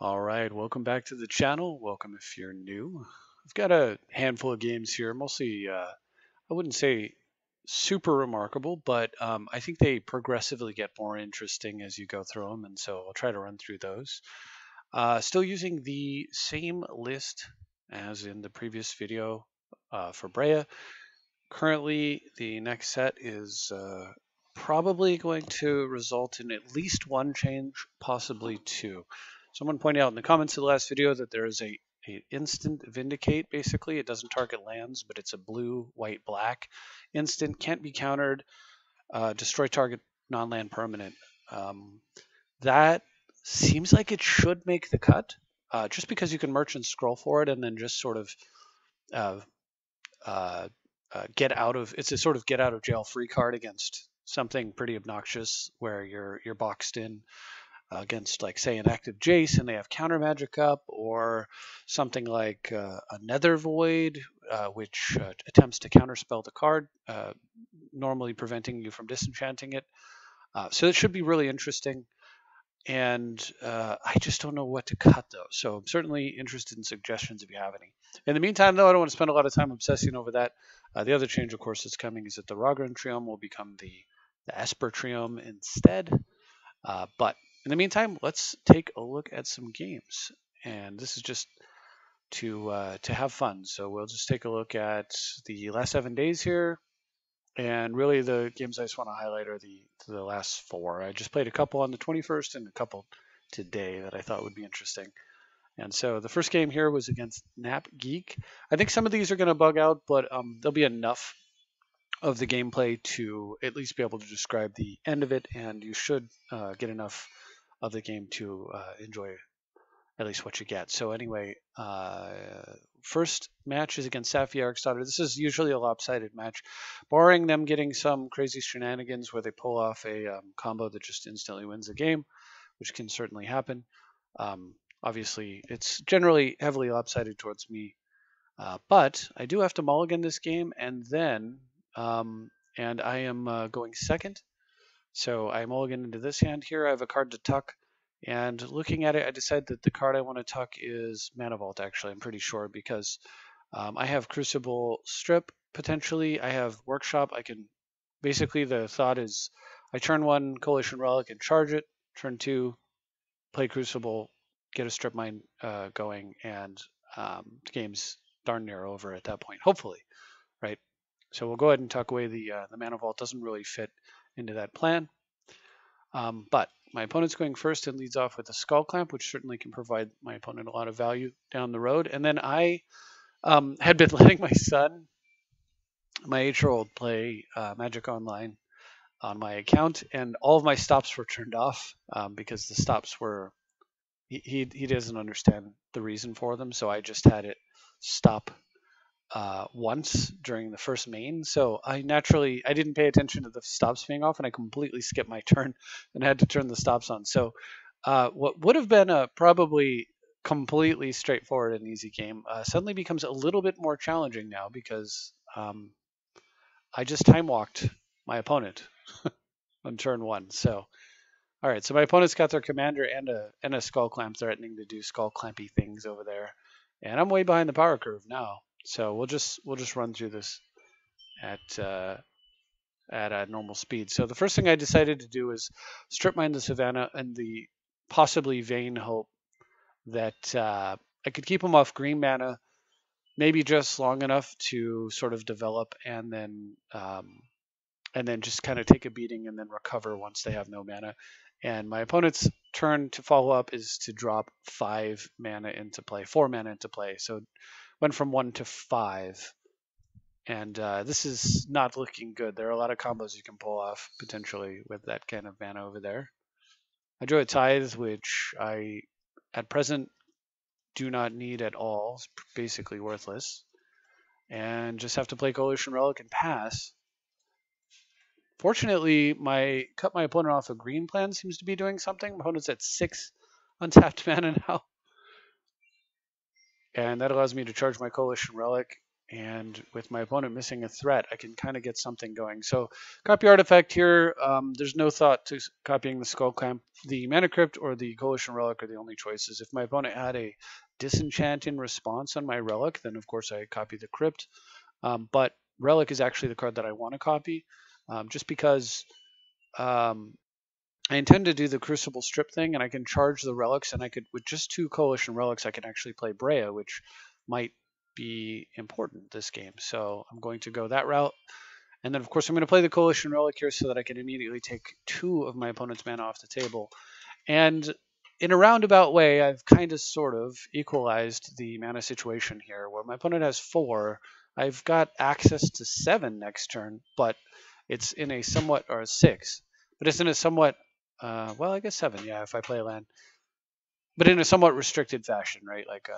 All right, welcome back to the channel. Welcome if you're new. I've got a handful of games here, mostly, I wouldn't say super remarkable, but I think they progressively get more interesting as you go through them, and so I'll try to run through those. Still using the same list as in the previous video for Breya. Currently, the next set is probably going to result in at least one change, possibly two. Someone pointed out in the comments of the last video that there is a instant vindicate. Basically, it doesn't target lands, but it's a blue, white, black instant, can't be countered, destroy target non-land permanent. That seems like it should make the cut, just because you can merchant scroll for it and then just sort of uh, get out of. It's a sort of get out of jail free card against something pretty obnoxious where you're boxed in against, like, say, an active Jace and they have counter magic up, or something like a Nether Void, which attempts to counterspell the card, normally preventing you from disenchanting it. So it should be really interesting. And I just don't know what to cut, though. So I'm certainly interested in suggestions if you have any. In the meantime, though, I don't want to spend a lot of time obsessing over that. The other change, of course, that's coming is that the Ragran Triome will become the Esper Triome instead. But in the meantime, let's take a look at some games. And this is just to have fun. So we'll just take a look at the last 7 days here. And really, the games I just want to highlight are the last 4. I just played a couple on the 21st and a couple today that I thought would be interesting. And so the first game here was against Nap Geek. I think some of these are going to bug out, but there'll be enough of the gameplay to at least be able to describe the end of it, and you should get enough of the game to enjoy at least what you get. So anyway, first match is against Safiar's daughter. This is usually a lopsided match, barring them getting some crazy shenanigans where they pull off a combo that just instantly wins the game, which can certainly happen. Obviously, it's generally heavily lopsided towards me, but I do have to mulligan this game, and then and I am going second. So I mulligan into this hand here. I have a card to tuck. And looking at it, I decided that the card I want to tuck is Mana Vault, actually. I'm pretty sure, because I have Crucible Strip, potentially. I have Workshop. I can... Basically, the thought is I turn 1 Coalition Relic and charge it. Turn 2, play Crucible, get a Strip Mine going, and the game's darn near over at that point, hopefully, right? So we'll go ahead and tuck away the Mana Vault. Doesn't really fit into that plan. But my opponent's going first and leads off with a Skull Clamp, which certainly can provide my opponent a lot of value down the road. And then I had been letting my son, my 8-year-old, play Magic Online on my account, and all of my stops were turned off because the stops were, he doesn't understand the reason for them, so I just had it stop once during the first main. So I didn't pay attention to the stops being off, and I completely skipped my turn and had to turn the stops on. So what would have been a probably completely straightforward and easy game suddenly becomes a little bit more challenging now, because I just time walked my opponent on turn 1. So all right, so my opponent's got their commander and a Skull Clamp threatening to do Skull Clampy things over there, and I'm way behind the power curve now. So we'll just run through this at a normal speed. So the first thing I decided to do is strip mine the Savannah in the possibly vain hope that I could keep them off green mana, maybe just long enough to sort of develop, and then just kind of take a beating and then recover once they have no mana. And my opponent's turn to follow up is to drop 5 mana into play, 4 mana into play. So went from 1 to 5, and this is not looking good. There are a lot of combos you can pull off potentially with that kind of mana over there. I drew a Tithe, which I at present do not need at all. It's basically worthless, and just have to play Coalition Relic and pass. Fortunately, cut my opponent off a green plan seems to be doing something. My opponent's at 6 untapped mana now, and that allows me to charge my Coalition Relic And with my opponent missing a threat, I can kind of get something going. So copy artifact here. There's no thought to copying the Skull Clamp. The Mana Crypt or the Coalition Relic are the only choices. If my opponent had a Disenchant in response on my Relic, then of course I copy the Crypt. But Relic is actually the card that I want to copy, just because I intend to do the Crucible Strip thing, and I can charge the Relics, and I could, with just 2 Coalition Relics, I can actually play Breya, which might be important this game. So I'm going to go that route. And then, of course, I'm going to play the Coalition Relic here so that I can immediately take 2 of my opponent's mana off the table. And in a roundabout way, I've kind of sort of equalized the mana situation here, where my opponent has 4. I've got access to 7 next turn, but it's in a somewhat, or 6, but it's in a somewhat, well, I guess 7, yeah, if I play a land, but in a somewhat restricted fashion, right? Like,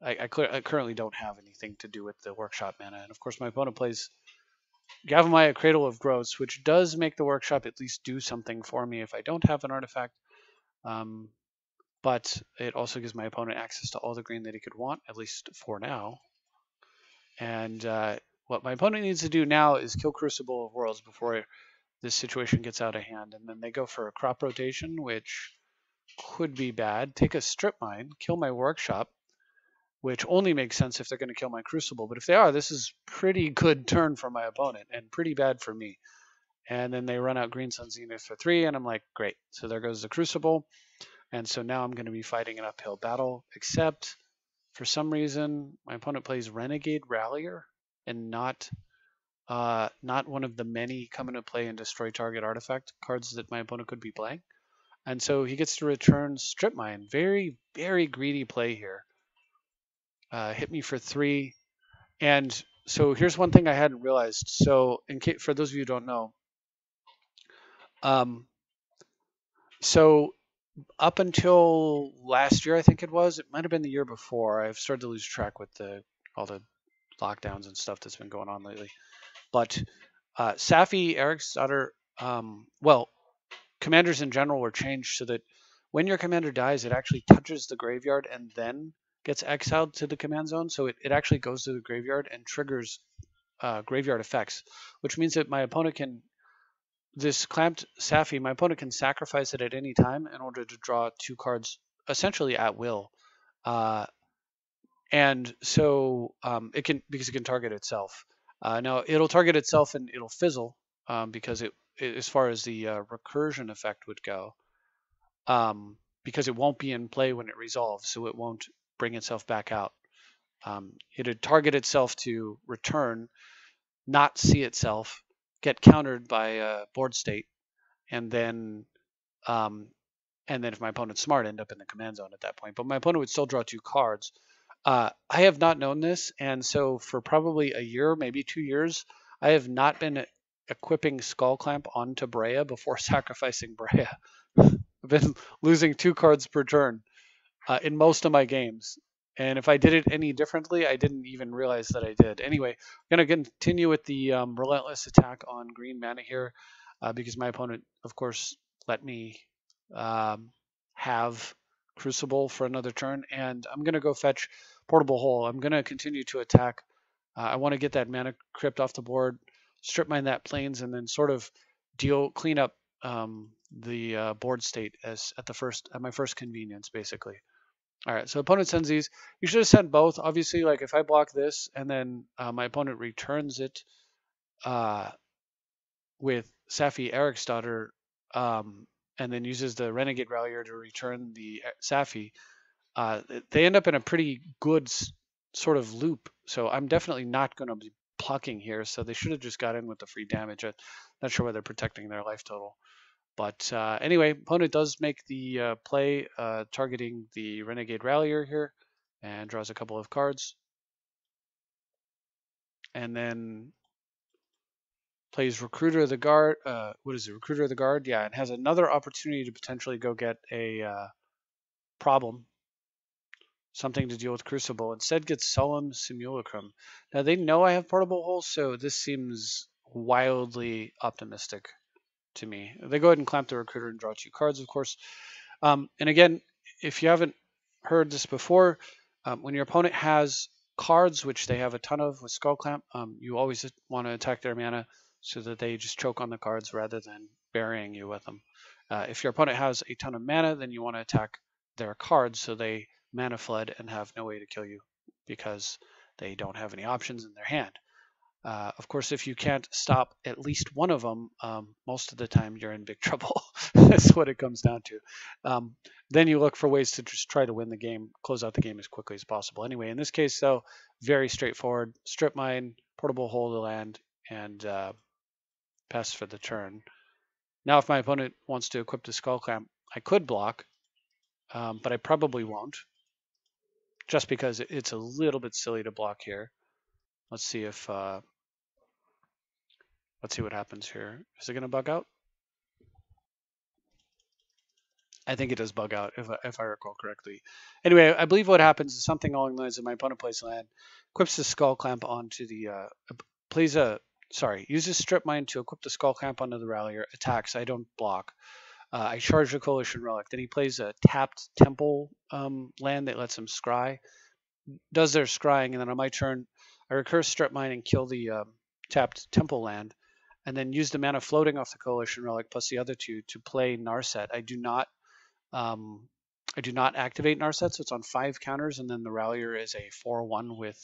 I currently don't have anything to do with the Workshop mana, and of course my opponent plays Gavamaya, Cradle of Growths, which does make the Workshop at least do something for me if I don't have an artifact. But it also gives my opponent access to all the green that he could want, at least for now. And what my opponent needs to do now is kill Crucible of Worlds before this situation gets out of hand. And then they go for a crop rotation, which could be bad. Take a Strip Mine, kill my Workshop, which only makes sense if they're going to kill my Crucible. But if they are, this is pretty good turn for my opponent and pretty bad for me. And then they run out Green Sun Zenith for 3, and I'm like, great. So there goes the Crucible. And so now I'm going to be fighting an uphill battle, except for some reason my opponent plays Renegade Rallier and not one of the many come into play and destroy target artifact cards that my opponent could be playing. And so he gets to return Strip Mine. Very, very greedy play here. Hit me for 3. And so here's one thing I hadn't realized. So for those of you who don't know, so up until last year, I think it might have been the year before, I've started to lose track with all the lockdowns and stuff that's been going on lately. But Safi, Eric's daughter, well, commanders in general were changed so that when your commander dies, it actually touches the graveyard and then gets exiled to the command zone. So it actually goes to the graveyard and triggers graveyard effects, which means that my opponent can, this clamped Safi, my opponent can sacrifice it at any time in order to draw 2 cards essentially at will. And so it can, because it can target itself. Now it'll target itself and it'll fizzle because it, as far as the recursion effect would go, because it won't be in play when it resolves, so it won't bring itself back out. It'd target itself to return, not see itself, get countered by board state, and then if my opponent's smart, end up in the command zone at that point. But my opponent would still draw 2 cards. I have not known this, and so for probably a year, maybe 2 years, I have not been equipping Skull Clamp onto Breya before sacrificing Breya. I've been losing 2 cards per turn in most of my games. And if I did it any differently, I didn't even realize that I did. Anyway, I'm going to continue with the relentless attack on green mana here because my opponent, of course, let me have Crucible for another turn. And I'm going to go fetch Portable Hole. I'm going to continue to attack. I want to get that Mana Crypt off the board, strip mine that Plains, and then sort of clean up the board state at my first convenience, basically. All right, so opponent sends these. You should have sent both. Obviously, like if I block this and then my opponent returns it with Safi, Eric's daughter, and then uses the Renegade Rallier to return the Safi, they end up in a pretty good sort of loop. So I'm definitely not going to be blocking here. So they should have just got in with the free damage. I'm not sure whether they're protecting their life total. But anyway, opponent does make the play targeting the Renegade Rallier here and draws a couple of cards. And then plays Recruiter of the Guard. What is it? Recruiter of the Guard? Yeah, and has another opportunity to potentially go get a problem. Something to deal with Crucible. Instead gets Solemn Simulacrum. Now they know I have Portable Hole, so this seems wildly optimistic to me. They go ahead and clamp the Recruiter and draw 2 cards, of course. And again, if you haven't heard this before, when your opponent has cards, which they have a ton of with Skull Clamp, you always want to attack their mana so that they just choke on the cards rather than burying you with them. If your opponent has a ton of mana, then you want to attack their cards so they mana flood and have no way to kill you because they don't have any options in their hand. Of course, if you can't stop at least one of them, most of the time you're in big trouble. That's what it comes down to. Then you look for ways to just try to win the game, close out the game as quickly as possible. Anyway, in this case, though, very straightforward. Strip mine, portable hold the land, and pass for the turn. Now, if my opponent wants to equip the Skull Clamp, I could block, but I probably won't, just because it's a little bit silly to block here. Let's see if let's see what happens here. Is it going to bug out? I think it does bug out if I recall correctly. Anyway, I believe what happens is something along the lines of my opponent plays land, equips the Skull Clamp onto the uses Strip Mine to equip the Skull Clamp onto the Rallier, attacks. I don't block. I charge the Coalition Relic. Then he plays a tapped Temple land that lets him scry. Does their scrying, and then on my turn, I recurse Strip Mine and kill the tapped Temple land, and then use the mana floating off the Coalition Relic plus the other two to play Narset. I do not activate Narset, so it's on 5 counters, and then the Rallier is a 4/1 with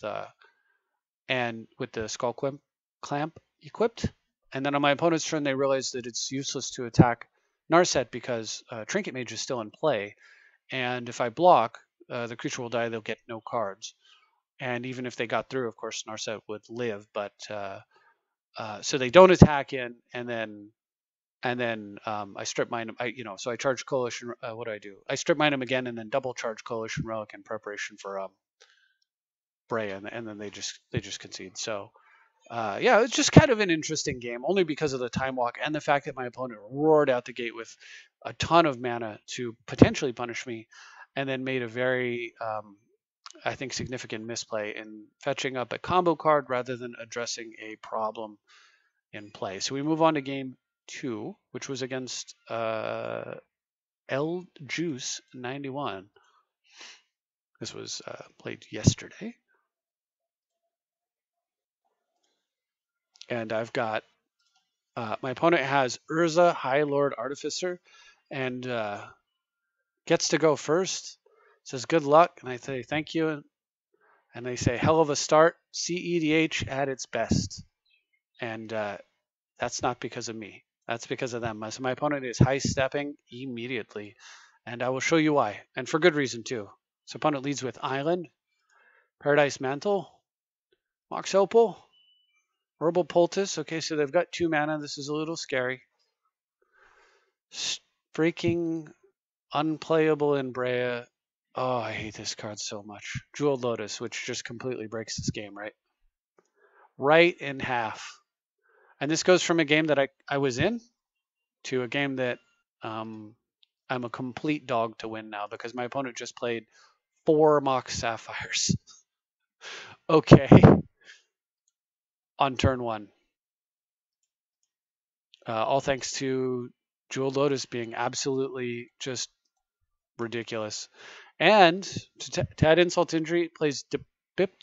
the Skull Clamp equipped. And then on my opponent's turn, they realize that it's useless to attack Narset because Trinket Mage is still in play, and if I block, the creature will die. They'll get no cards, and even if they got through, of course, Narset would live. But so they don't attack in, and then I strip mine them. So I charge Coalition. What do? I strip mine them again, and then double charge Coalition Relic in preparation for Breya, and then they just concede. So yeah, it's just kind of an interesting game, only because of the time walk and the fact that my opponent roared out the gate with a ton of mana to potentially punish me, and then made a very I think significant misplay in fetching up a combo card rather than addressing a problem in play. So we move on to game 2, which was against L Juice 91. This was played yesterday. And I've got my opponent has Urza, High Lord Artificer, and gets to go first. Says good luck, and I say thank you, and they say hell of a start. CEDH at its best, and that's not because of me. That's because of them. So my opponent is high stepping immediately, and I will show you why, and for good reason too. So opponent leads with Island, Paradise Mantle, Mox Opal, Herbal Poultice. Okay, so they've got 2 mana. This is a little scary. Freaking unplayable in Breya. Oh, I hate this card so much. Jeweled Lotus, which just completely breaks this game, right? Right in half. And this goes from a game that I was in to a game that I'm a complete dog to win now because my opponent just played 4 Mox Sapphires. Okay. On turn 1. All thanks to Jeweled Lotus being absolutely just ridiculous. And to add insult to injury, plays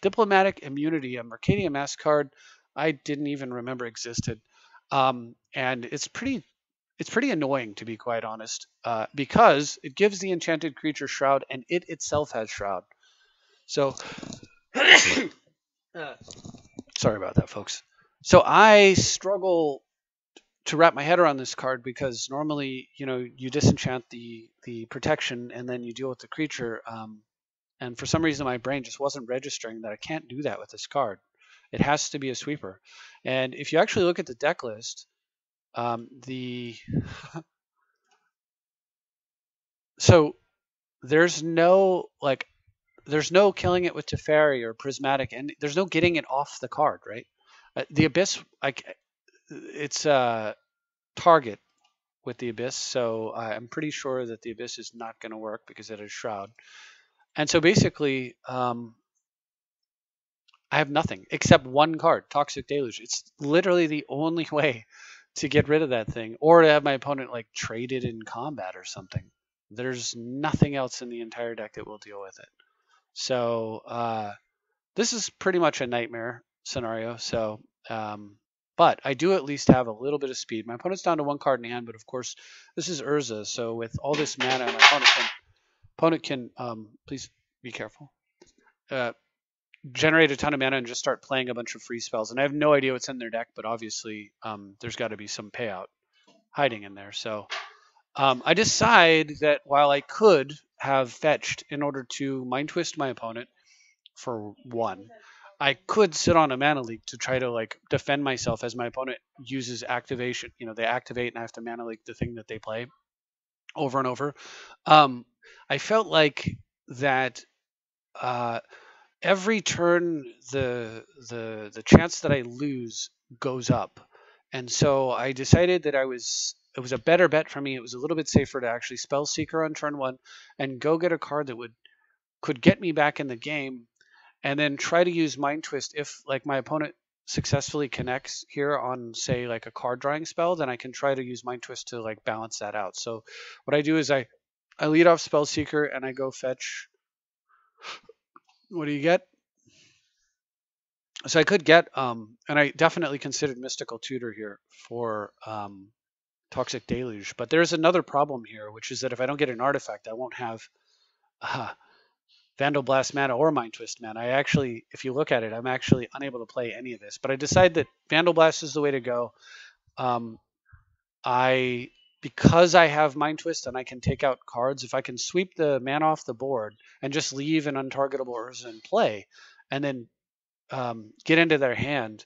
Diplomatic Immunity, a Mercadia Mask card I didn't even remember existed. And it's pretty annoying, to be quite honest, because it gives the enchanted creature Shroud, and it itself has Shroud. So, sorry about that, folks. So I struggle to wrap my head around this card because normally, you disenchant the protection and then you deal with the creature. And for some reason, my brain just wasn't registering that I can't do that with this card. It has to be a sweeper. And if you actually look at the deck list, so there's no killing it with Teferi or Prismatic, and there's no getting it off the card, right? The Abyss, it's target with the Abyss, so I'm pretty sure that the Abyss is not going to work because it is Shroud. And so basically, I have nothing except 1 card, Toxic Deluge. It's literally the only way to get rid of that thing, or to have my opponent trade it in combat or something. There's nothing else in the entire deck that will deal with it. So this is pretty much a nightmare scenario. So, but I do at least have a little bit of speed. My opponent's down to 1 card in hand, but of course, this is Urza. So with all this mana, my opponent can please be careful. Generate a ton of mana and just start playing a bunch of free spells. And I have no idea what's in their deck, but obviously there's got to be some payout hiding in there. So I decide that while I could have fetched in order to Mind Twist my opponent for 1, I could sit on a mana leak to try to like defend myself as my opponent uses activation. You know, they activate and I have to mana leak the thing that they play over and over. I felt like that every turn the chance that I lose goes up, and so I decided that it was a better bet for me. It was a little bit safer to actually spell Seeker on turn 1 and go get a card that could get me back in the game, and then try to use Mind Twist if like my opponent successfully connects here on say like a card drawing spell, then I can try to use Mind Twist to like balance that out. So what I do is I lead off Spell Seeker and I go fetch. What do you get? So I could get, and I definitely considered Mystical Tutor here for Toxic Deluge, but there's another problem here, which is that if I don't get an artifact, I won't have Vandal Blast mana or Mind Twist mana. I actually, if you look at it, I'm actually unable to play any of this, but I decide that Vandal Blast is the way to go. Because I have Mind Twist and I can take out cards, if I can sweep the mana off the board and just leave an untargetable Urza in play, and then get into their hand,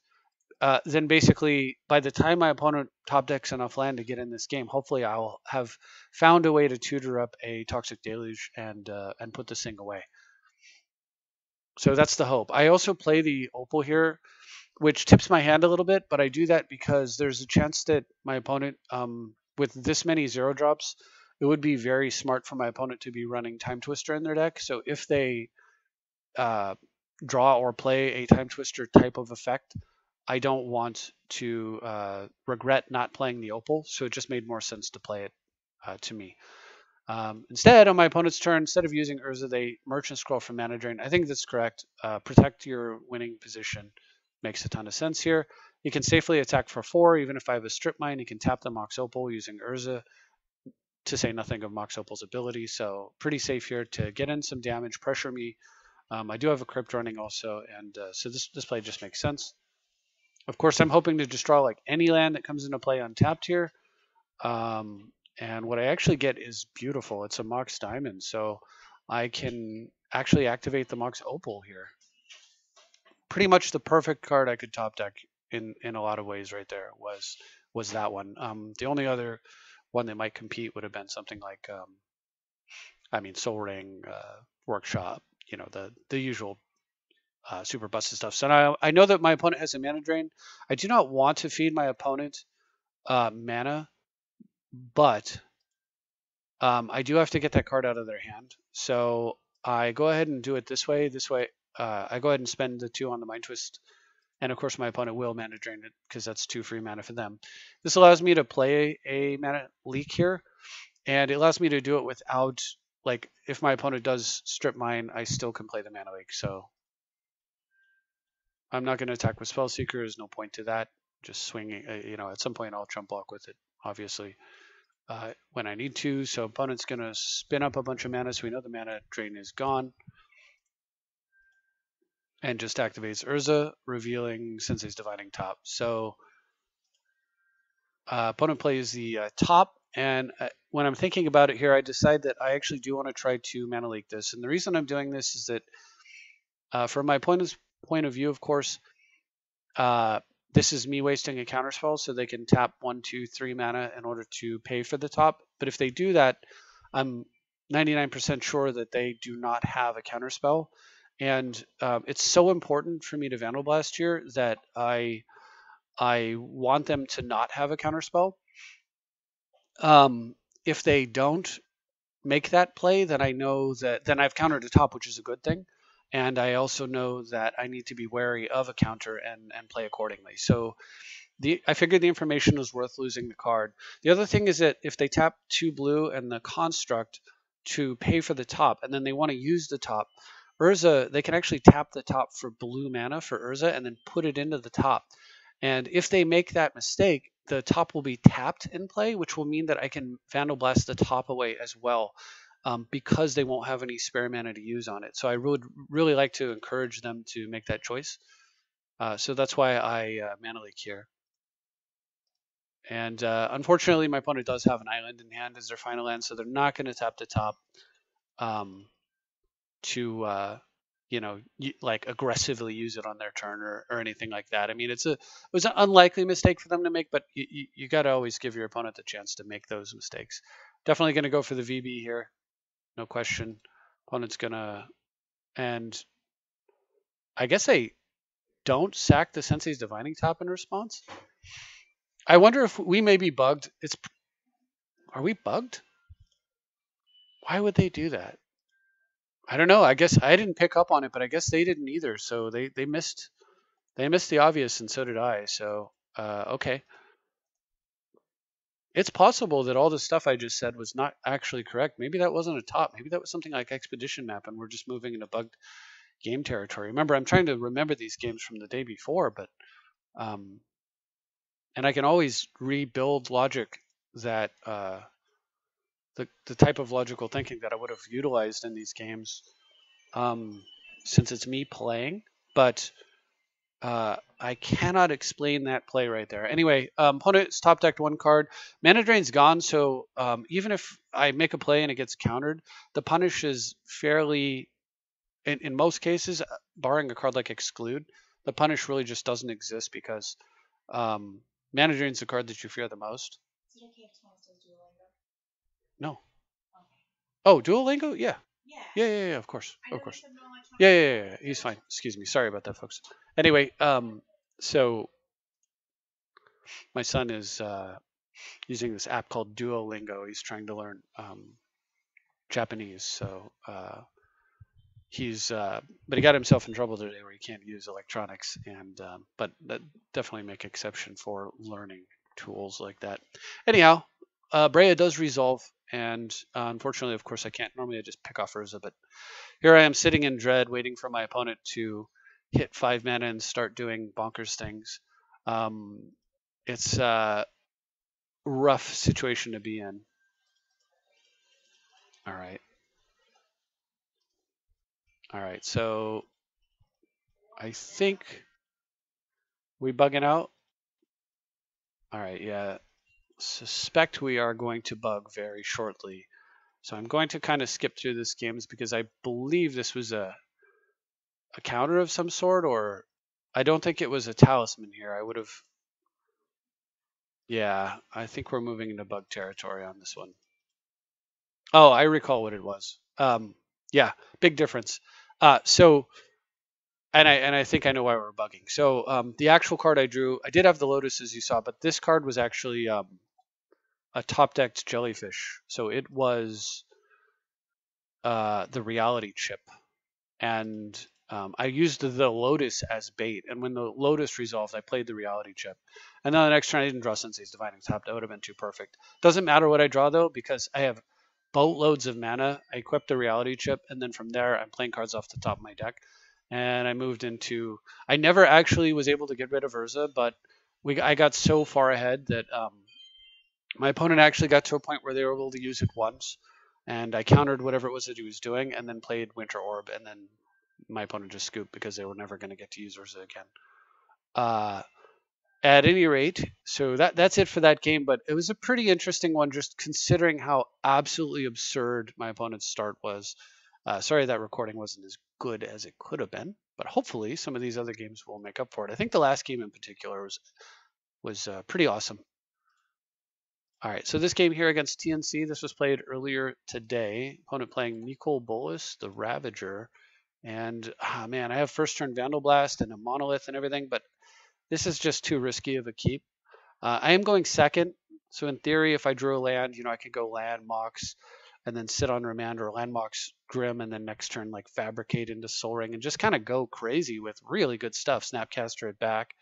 then basically by the time my opponent top decks enough land to get in this game, hopefully I'll have found a way to tutor up a Toxic Deluge and put this thing away. So that's the hope. I also play the Opal here, which tips my hand a little bit, but I do that because there's a chance that my opponent, with this many 0 drops, it would be very smart for my opponent to be running Time Twister in their deck. So if they draw or play a Time Twister type of effect, I don't want to regret not playing the Opal, so it just made more sense to play it to me. Instead, on my opponent's turn, instead of using Urza, they Merchant Scroll from Mana Drain. I think that's correct. Protect your winning position makes a ton of sense here. You can safely attack for 4, even if I have a Strip Mine. You can tap the Mox Opal using Urza, to say nothing of Mox Opal's ability. So pretty safe here to get in some damage, pressure me. I do have a Crypt running also, and so this play just makes sense. Of course, I'm hoping to just draw like any land that comes into play untapped here. And what I actually get is beautiful. It's a Mox Diamond, so I can actually activate the Mox Opal here. Pretty much the perfect card I could top deck in a lot of ways right there was that one. The only other one that might compete would have been something like, Soul Ring, Workshop, you know, the usual super busted stuff. So now I know that my opponent has a mana drain. I do not want to feed my opponent mana, but I do have to get that card out of their hand. So I go ahead and do it this way. I go ahead and spend the 2 on the Mind Twist. And of course, my opponent will mana drain it because that's 2 free mana for them. This allows me to play a mana leak here. And it allows me to do it without, like, if my opponent does Strip Mine, I still can play the mana leak. So I'm not going to attack with Spellseeker. There's no point to that. Just swinging, at some point I'll trump block with it, obviously, when I need to. So opponent's going to spin up a bunch of mana, so we know the mana drain is gone. And just activates Urza, revealing Sensei's Dividing Top. So opponent plays the top, and when I'm thinking about it here, I decide that I actually do want to try to mana leak this. And the reason I'm doing this is that from my opponent's point of view, of course, this is me wasting a counterspell, so they can tap 1, 2, 3 mana in order to pay for the top. But if they do that, I'm 99% sure that they do not have a counterspell. And it's so important for me to Vandal Blast here that I want them to not have a counterspell. If they don't make that play, then I know that then I've countered a top, which is a good thing. And I also know that I need to be wary of a counter and play accordingly. So I figured the information was worth losing the card. The other thing is that if they tap 2 blue and the construct to pay for the top, and then they want to use the top, Urza, they can actually tap the top for blue mana for Urza and then put it into the top. And if they make that mistake, the top will be tapped in play, which will mean that I can Vandal Blast the top away as well, because they won't have any spare mana to use on it. So I would really like to encourage them to make that choice. So that's why I Mana Leak here. And unfortunately, my opponent does have an island in hand as their final land, so they're not going to tap the top to like aggressively use it on their turn or anything like that. I mean, it was an unlikely mistake for them to make, but you got to always give your opponent the chance to make those mistakes. Definitely going to go for the VB here, no question. Opponent's gonna, and I guess they don't sack the Sensei's Divining Top in response. I wonder if we may be bugged. Are we bugged? Why would they do that? I don't know. I guess I didn't pick up on it, but I guess they didn't either. So they missed the obvious, and so did I. So okay. It's possible that all the stuff I just said was not actually correct. Maybe that wasn't a top. Maybe that was something like Expedition Map, and we're just moving into bugged game territory. Remember, I'm trying to remember these games from the day before, but and I can always rebuild logic that the type of logical thinking that I would have utilized in these games, since it's me playing. But I cannot explain that play right there. Anyway, opponent's top decked one card. Mana drain's gone, so even if I make a play and it gets countered, the punish is fairly, in most cases, barring a card like Exclude, the punish really just doesn't exist because mana drain's the card that you fear the most. Is it okay if Thomas does Duolingo? No. Okay. Oh, Duolingo? Yeah. Yeah, of course. Of course. Yeah. He's fine. Excuse me. Sorry about that, folks. Anyway, so my son is using this app called Duolingo. He's trying to learn Japanese. So but he got himself in trouble today where he can't use electronics, and but that definitely make exception for learning tools like that. Anyhow, Breya does resolve, and unfortunately, of course, I can't. Normally, I just pick off Urza, but here I am sitting in dread, waiting for my opponent to hit 5 mana and start doing bonkers things. It's a rough situation to be in. All right, so I think we bugging out. All right, yeah. Suspect we are going to bug very shortly. So I'm going to kind of skip through this games because I believe this was a counter of some sort, or I don't think it was a talisman here. I would have. Yeah, I think we're moving into bug territory on this one. Oh, I recall what it was. Yeah, big difference. So, and I think I know why we're bugging. So the actual card I drew, I did have the Lotus as you saw, but this card was actually a top decked jellyfish. So it was the reality chip, and I used the Lotus as bait. And when the Lotus resolved, I played the reality chip. And then the next turn I didn't draw Sensei's Divining Top. That would have been too perfect. Doesn't matter what I draw though, because I have boatloads of mana. I equipped the reality chip, and then from there I'm playing cards off the top of my deck. And I moved into. I never actually was able to get rid of Urza, but I got so far ahead that my opponent actually got to a point where they were able to use it once, and I countered whatever it was that he was doing, and then played Winter Orb, and then my opponent just scooped because they were never going to get to use Urza again. At any rate, so that's it for that game, but it was a pretty interesting one just considering how absolutely absurd my opponent's start was. Sorry that recording wasn't as good as it could have been, but hopefully some of these other games will make up for it. I think the last game in particular was pretty awesome. All right, so this game here against TNC, this was played earlier today. Opponent playing Nicol Bolas, the Ravager. And, man, I have first turn Vandal Blast and a Monolith and everything, but this is just too risky of a keep. I am going second, so in theory, if I drew a land, I could go land Mox and then sit on Remand, or land Mox Grim, and then next turn like Fabricate into Soul Ring and just kind of go crazy with really good stuff. Snapcaster it back.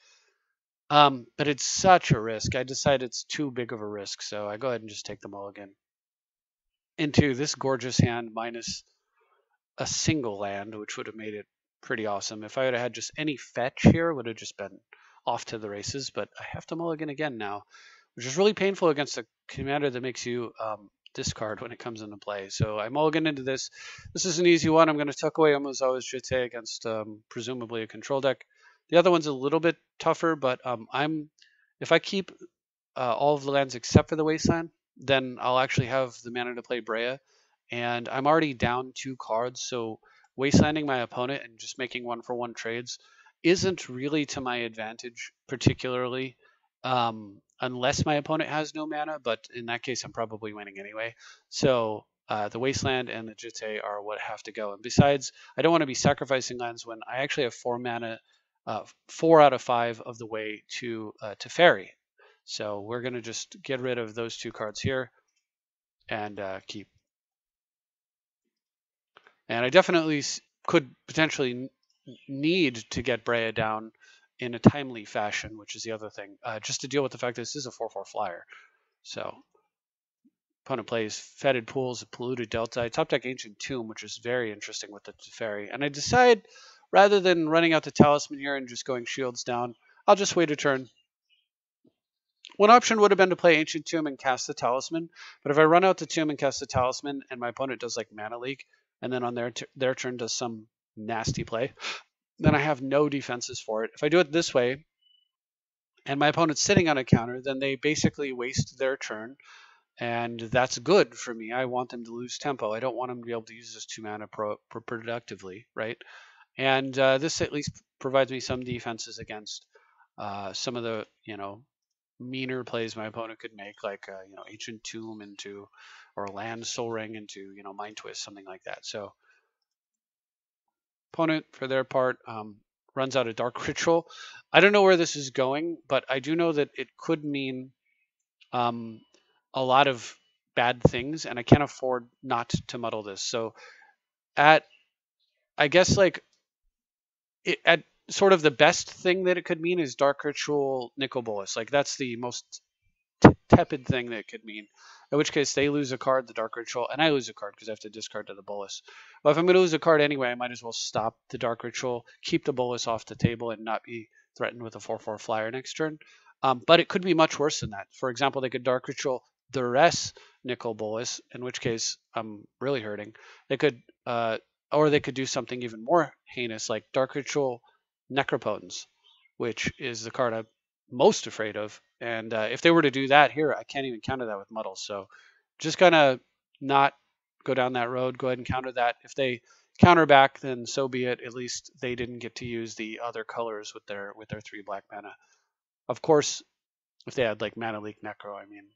But it's such a risk. I decided it's too big of a risk, so I go ahead and just take the mulligan into this gorgeous hand minus a single land, which would have made it pretty awesome. If I would have had just any fetch here, it would have just been off to the races. But I have to mulligan again now, which is really painful against a commander that makes you discard when it comes into play. So I mulligan into this. This is an easy one. I'm going to tuck away Omozawa's Jite against presumably a control deck. The other one's a little bit tougher, but if I keep all of the lands except for the Wasteland, then I'll actually have the mana to play Breya. And I'm already down 2 cards, so wastelanding my opponent and just making 1-for-1 trades isn't really to my advantage, particularly unless my opponent has no mana, but in that case, I'm probably winning anyway. So the Wasteland and the Jite are what have to go. And besides, I don't want to be sacrificing lands when I actually have 4 mana, 4 out of 5 of the way to Teferi. So we're going to just get rid of those 2 cards here and keep. And I definitely could potentially need to get Breya down in a timely fashion, which is the other thing, just to deal with the fact that this is a 4/4 flyer. So opponent plays Fetid Pools, Polluted Delta, top deck Ancient Tomb, which is very interesting with the Teferi. And I decide, rather than running out the Talisman here and just going shields down, I'll just wait a turn. One option would have been to play Ancient Tomb and cast the Talisman, but if I run out the Tomb and cast the Talisman and my opponent does like Mana Leak, and then on their turn does some nasty play, then I have no defenses for it. If I do it this way, and my opponent's sitting on a counter, then they basically waste their turn, and that's good for me. I want them to lose tempo. I don't want them to be able to use this 2 mana productively, right? And this at least provides me some defenses against some of the, meaner plays my opponent could make, like Ancient Tomb into, or Land Soul Ring into, Mind Twist, something like that. So opponent, for their part, runs out a Dark Ritual. I don't know where this is going, but I do know that it could mean a lot of bad things, and I can't afford not to muddle this. So at sort of the best thing that it could mean is Dark Ritual Nicol Bolas. Like that's the most tepid thing that it could mean. In which case they lose a card, the Dark Ritual, and I lose a card because I have to discard to the Bolas. But if I'm going to lose a card anyway, I might as well stop the Dark Ritual, keep the Bolas off the table, and not be threatened with a 4/4 flyer next turn. But it could be much worse than that. For example, they could Dark Ritual the rest Nicol Bolas, in which case I'm really hurting. They could, or they could do something even more heinous, like Dark Ritual Necropotence, which is the card I'm most afraid of. And if they were to do that here, I can't even counter that with Muddle. So just kind of not go down that road. Go ahead and counter that. If they counter back, then so be it. At least they didn't get to use the other colors with their 3 black mana. Of course, if they had like Mana Leak Necro, I mean,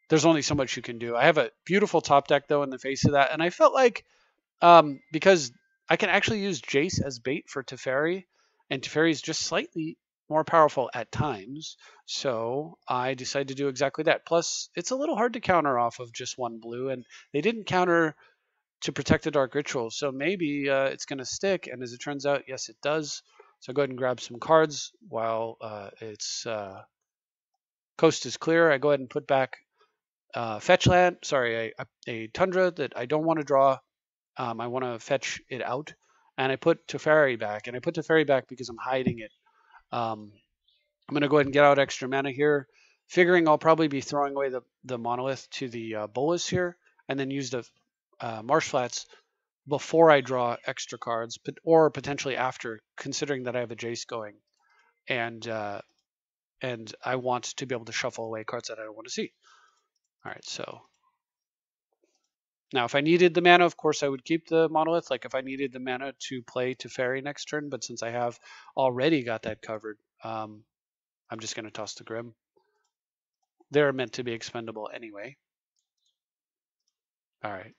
there's only so much you can do. I have a beautiful top deck though in the face of that, and I felt like because I can actually use Jace as bait for Teferi, and Teferi is just slightly more powerful at times, so I decided to do exactly that. Plus, it's a little hard to counter off of just 1 blue, and they didn't counter to protect the Dark Ritual, so maybe it's going to stick, and as it turns out, yes, it does. So go ahead and grab some cards while it's coast is clear. I go ahead and put back fetch land, a Tundra that I don't want to draw. I want to fetch it out, and I put Teferi back, and I put Teferi back because I'm hiding it. I'm going to go ahead and get out extra mana here, figuring I'll probably be throwing away the Monolith to the Bolas here, and then use the Marsh Flats before I draw extra cards, or potentially after, considering that I have a Jace going, and I want to be able to shuffle away cards that I don't want to see. All right, so now if I needed the mana, of course I would keep the Monolith, like if I needed the mana to play Teferi next turn, but since I have already got that covered, I'm just going to toss the Grim. They're meant to be expendable anyway. All right.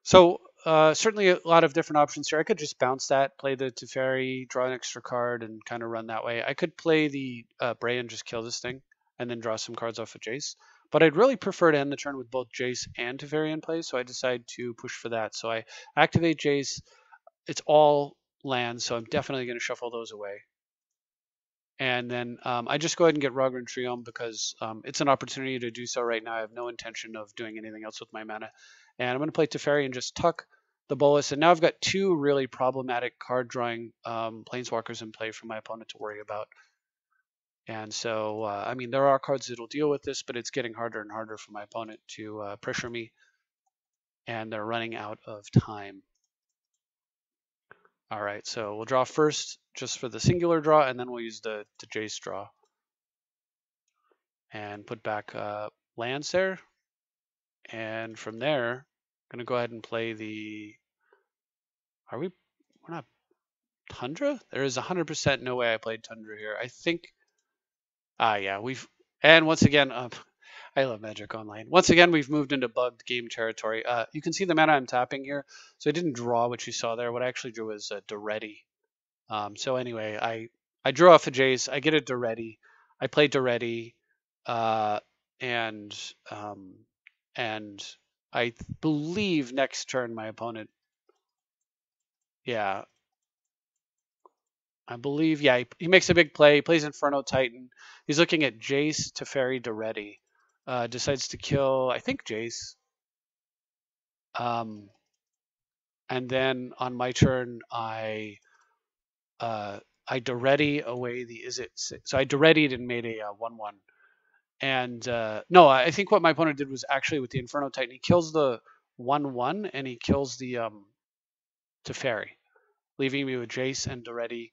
So certainly a lot of different options here. I could just bounce that, play the Teferi, draw an extra card, and kind of run that way. I could play the Breya and just kill this thing, and then draw some cards off of Jace. But I'd really prefer to end the turn with both Jace and Teferi in play, so I decide to push for that. So I activate Jace. It's all lands, so I'm definitely going to shuffle those away. And then I just go ahead and get Rogran Triome because it's an opportunity to do so right now. I have no intention of doing anything else with my mana. And I'm going to play Teferi and just tuck the Bolus. And now I've got two really problematic card drawing Planeswalkers in play for my opponent to worry about. And so, I mean, there are cards that'll deal with this, but it's getting harder and harder for my opponent to pressure me. And they're running out of time. All right, so we'll draw first just for the singular draw, and then we'll use the Jace draw. And put back lands there. And from there, I'm going to go ahead and play the... We're not... Tundra? There is 100% no way I played Tundra here. I think... yeah, we've... And once again, I love Magic Online. Once again, we've moved into bugged game territory. You can see the mana I'm tapping here. So I didn't draw what you saw there. What I actually drew was a Duretti. So anyway, I drew off a Jace. I get a Duretti. I play Duretti. And I believe next turn my opponent, yeah, I believe, yeah, he makes a big play. He plays Inferno Titan. He's looking at Jace, Teferi, Duretti. Decides to kill, I think, Jace. And then on my turn, I Duretti away the so I Duretti'd and made a 1/1. And no, I think what my opponent did was actually with the Inferno Titan, he kills the 1/1 and he kills the Teferi, leaving me with Jace and Duretti.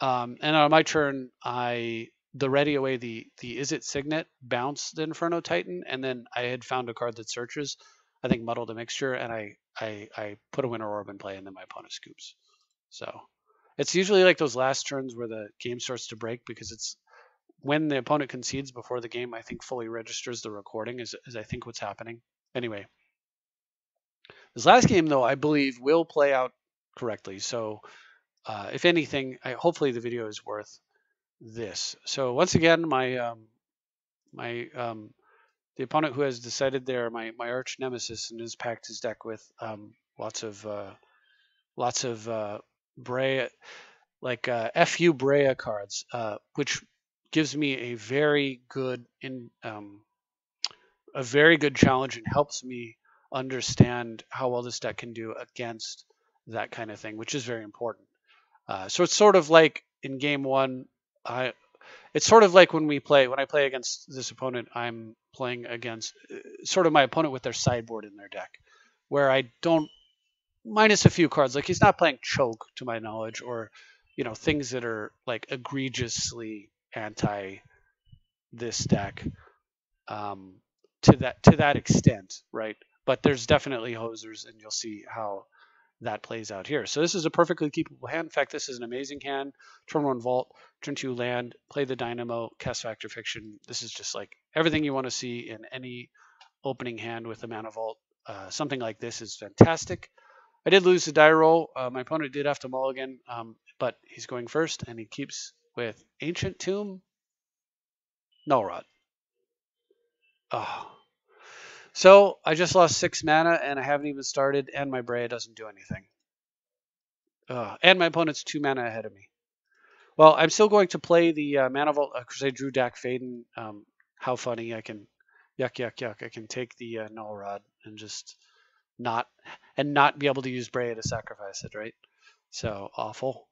And on my turn, I Duretti away the Izzet Signet, bounce the Inferno Titan, and then I had found a card that searches. I think Muddled a Mixture, and I put a Winter Orb in play, and then my opponent scoops. So it's usually like those last turns where the game starts to break because it's when the opponent concedes before the game, I think fully registers the recording is I think what's happening. Anyway, this last game, though, I believe will play out correctly. So if anything, hopefully the video is worth this. So once again, the opponent who has decided there, my arch nemesis, and has packed his deck with lots of Breya, like FU Breya cards, which gives me a very good challenge and helps me understand how well this deck can do against that kind of thing, which is very important. So it's sort of like in game one, it's sort of like when I play against this opponent, I'm playing against sort of my opponent with their sideboard in their deck, where I don't minus a few cards. Like he's not playing Choke to my knowledge, or things that are like egregiously anti this deck to that extent, right? But there's definitely hosers, and you'll see how that plays out here. So this is a perfectly keepable hand. In fact, this is an amazing hand. Turn 1 Vault, turn 2 Land, play the Dynamo, cast Fact or Fiction. This is just like everything you want to see in any opening hand with a Mana Vault. Something like this is fantastic. I did lose the die roll. My opponent did have to mulligan, but he's going first, and he keeps with Ancient Tomb, Null Rod. Oh. So I just lost 6 mana, and I haven't even started, and my Breya doesn't do anything. And my opponent's 2 mana ahead of me. Well, I'm still going to play the Mana Vault because I drew Dak Faden. How funny. I can, yuck. I can take the Null Rod and just not be able to use Breya to sacrifice it, right? So awful.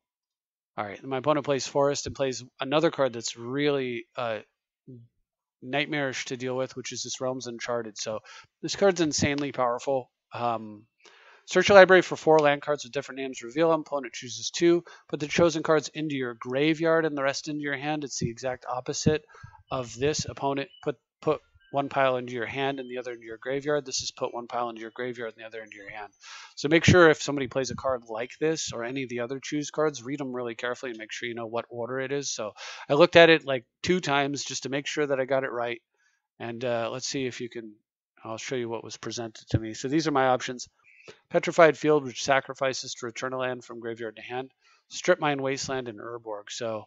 All right, my opponent plays Forest and plays another card that's really nightmarish to deal with, which is this Realms Uncharted. So this card's insanely powerful. Search your library for 4 land cards with different names. Reveal them. Opponent chooses 2. Put the chosen cards into your graveyard and the rest into your hand. It's the exact opposite of this. Opponent put 1 pile into your hand and the other into your graveyard. This is put 1 pile into your graveyard and the other into your hand. So make sure if somebody plays a card like this or any of the other choose cards, read them really carefully and make sure you know what order it is. So I looked at it like 2 times just to make sure that I got it right. And let's see if you can, I'll show you what was presented to me. So these are my options. Petrified Field, which sacrifices to return a land from graveyard to hand. Strip Mine, Wasteland, and Urborg. So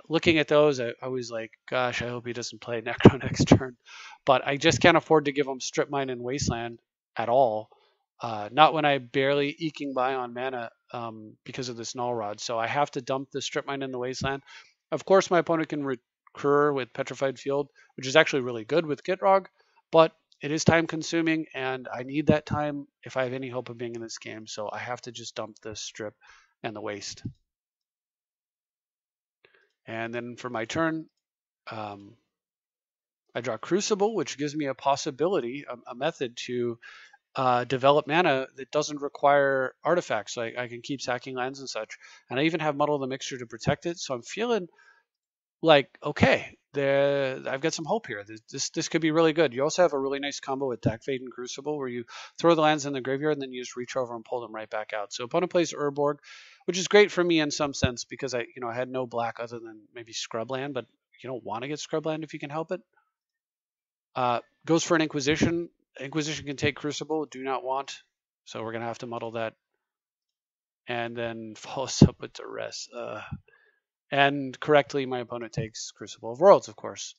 looking at those, I was like, gosh, I hope he doesn't play Necro next turn. But I just can't afford to give him Strip Mine and Wasteland at all. Not when I'm barely eking by on mana because of this Null Rod. So I have to dump the Strip Mine and the Wasteland. Of course, my opponent can recur with Petrified Field, which is actually really good with Gitrog, but it is time consuming, and I need that time if I have any hope of being in this game. So I have to just dump the strip and the waste. And then for my turn, I draw Crucible, which gives me a possibility, a method to develop mana that doesn't require artifacts. So I can keep sacking lands and such. And I even have Muddle the Mixture to protect it. So I'm feeling like, okay, I've got some hope here. This could be really good. You also have a really nice combo with Deck Fade and Crucible where you throw the lands in the graveyard and then you just reach over and pull them right back out. So opponent plays Urborg, which is great for me in some sense because I had no black other than maybe Scrubland, but you don't want to get Scrubland if you can help it. Goes for an Inquisition. Inquisition can take Crucible, do not want. So we're going to have to muddle that. And then follows up with Duress. And correctly, my opponent takes Crucible of Worlds, of course.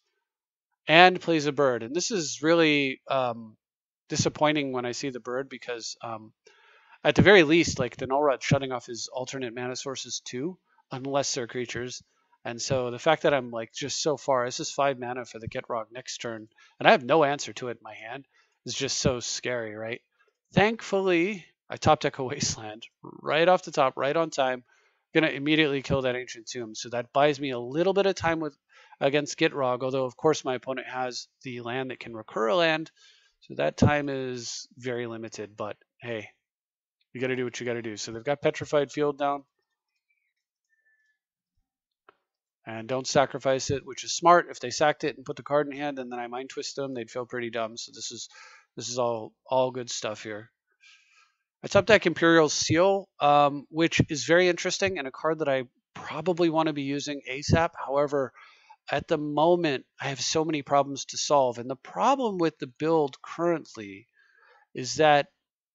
And plays a bird. And this is really disappointing when I see the bird because at the very least, like the Nullrod's shutting off his alternate mana sources too, unless they're creatures. And so the fact that I'm like just so far, this is 5 mana for the Gitrog next turn, and I have no answer to it in my hand, is just so scary, right? Thankfully, I top deck a Wasteland right off the top, right on time. Gonna immediately kill that Ancient Tomb. So that buys me a little bit of time against Gitrog, although of course my opponent has the land that can recur a land. So that time is very limited, but hey, you gotta do what you gotta do. So they've got Petrified Field down. And don't sacrifice it, which is smart. If they sacked it and put the card in hand and then I mind twist them, they'd feel pretty dumb. So this is all good stuff here. I top deck Imperial Seal, which is very interesting and a card that I probably want to be using ASAP. However, at the moment, I have so many problems to solve. And the problem with the build currently is that,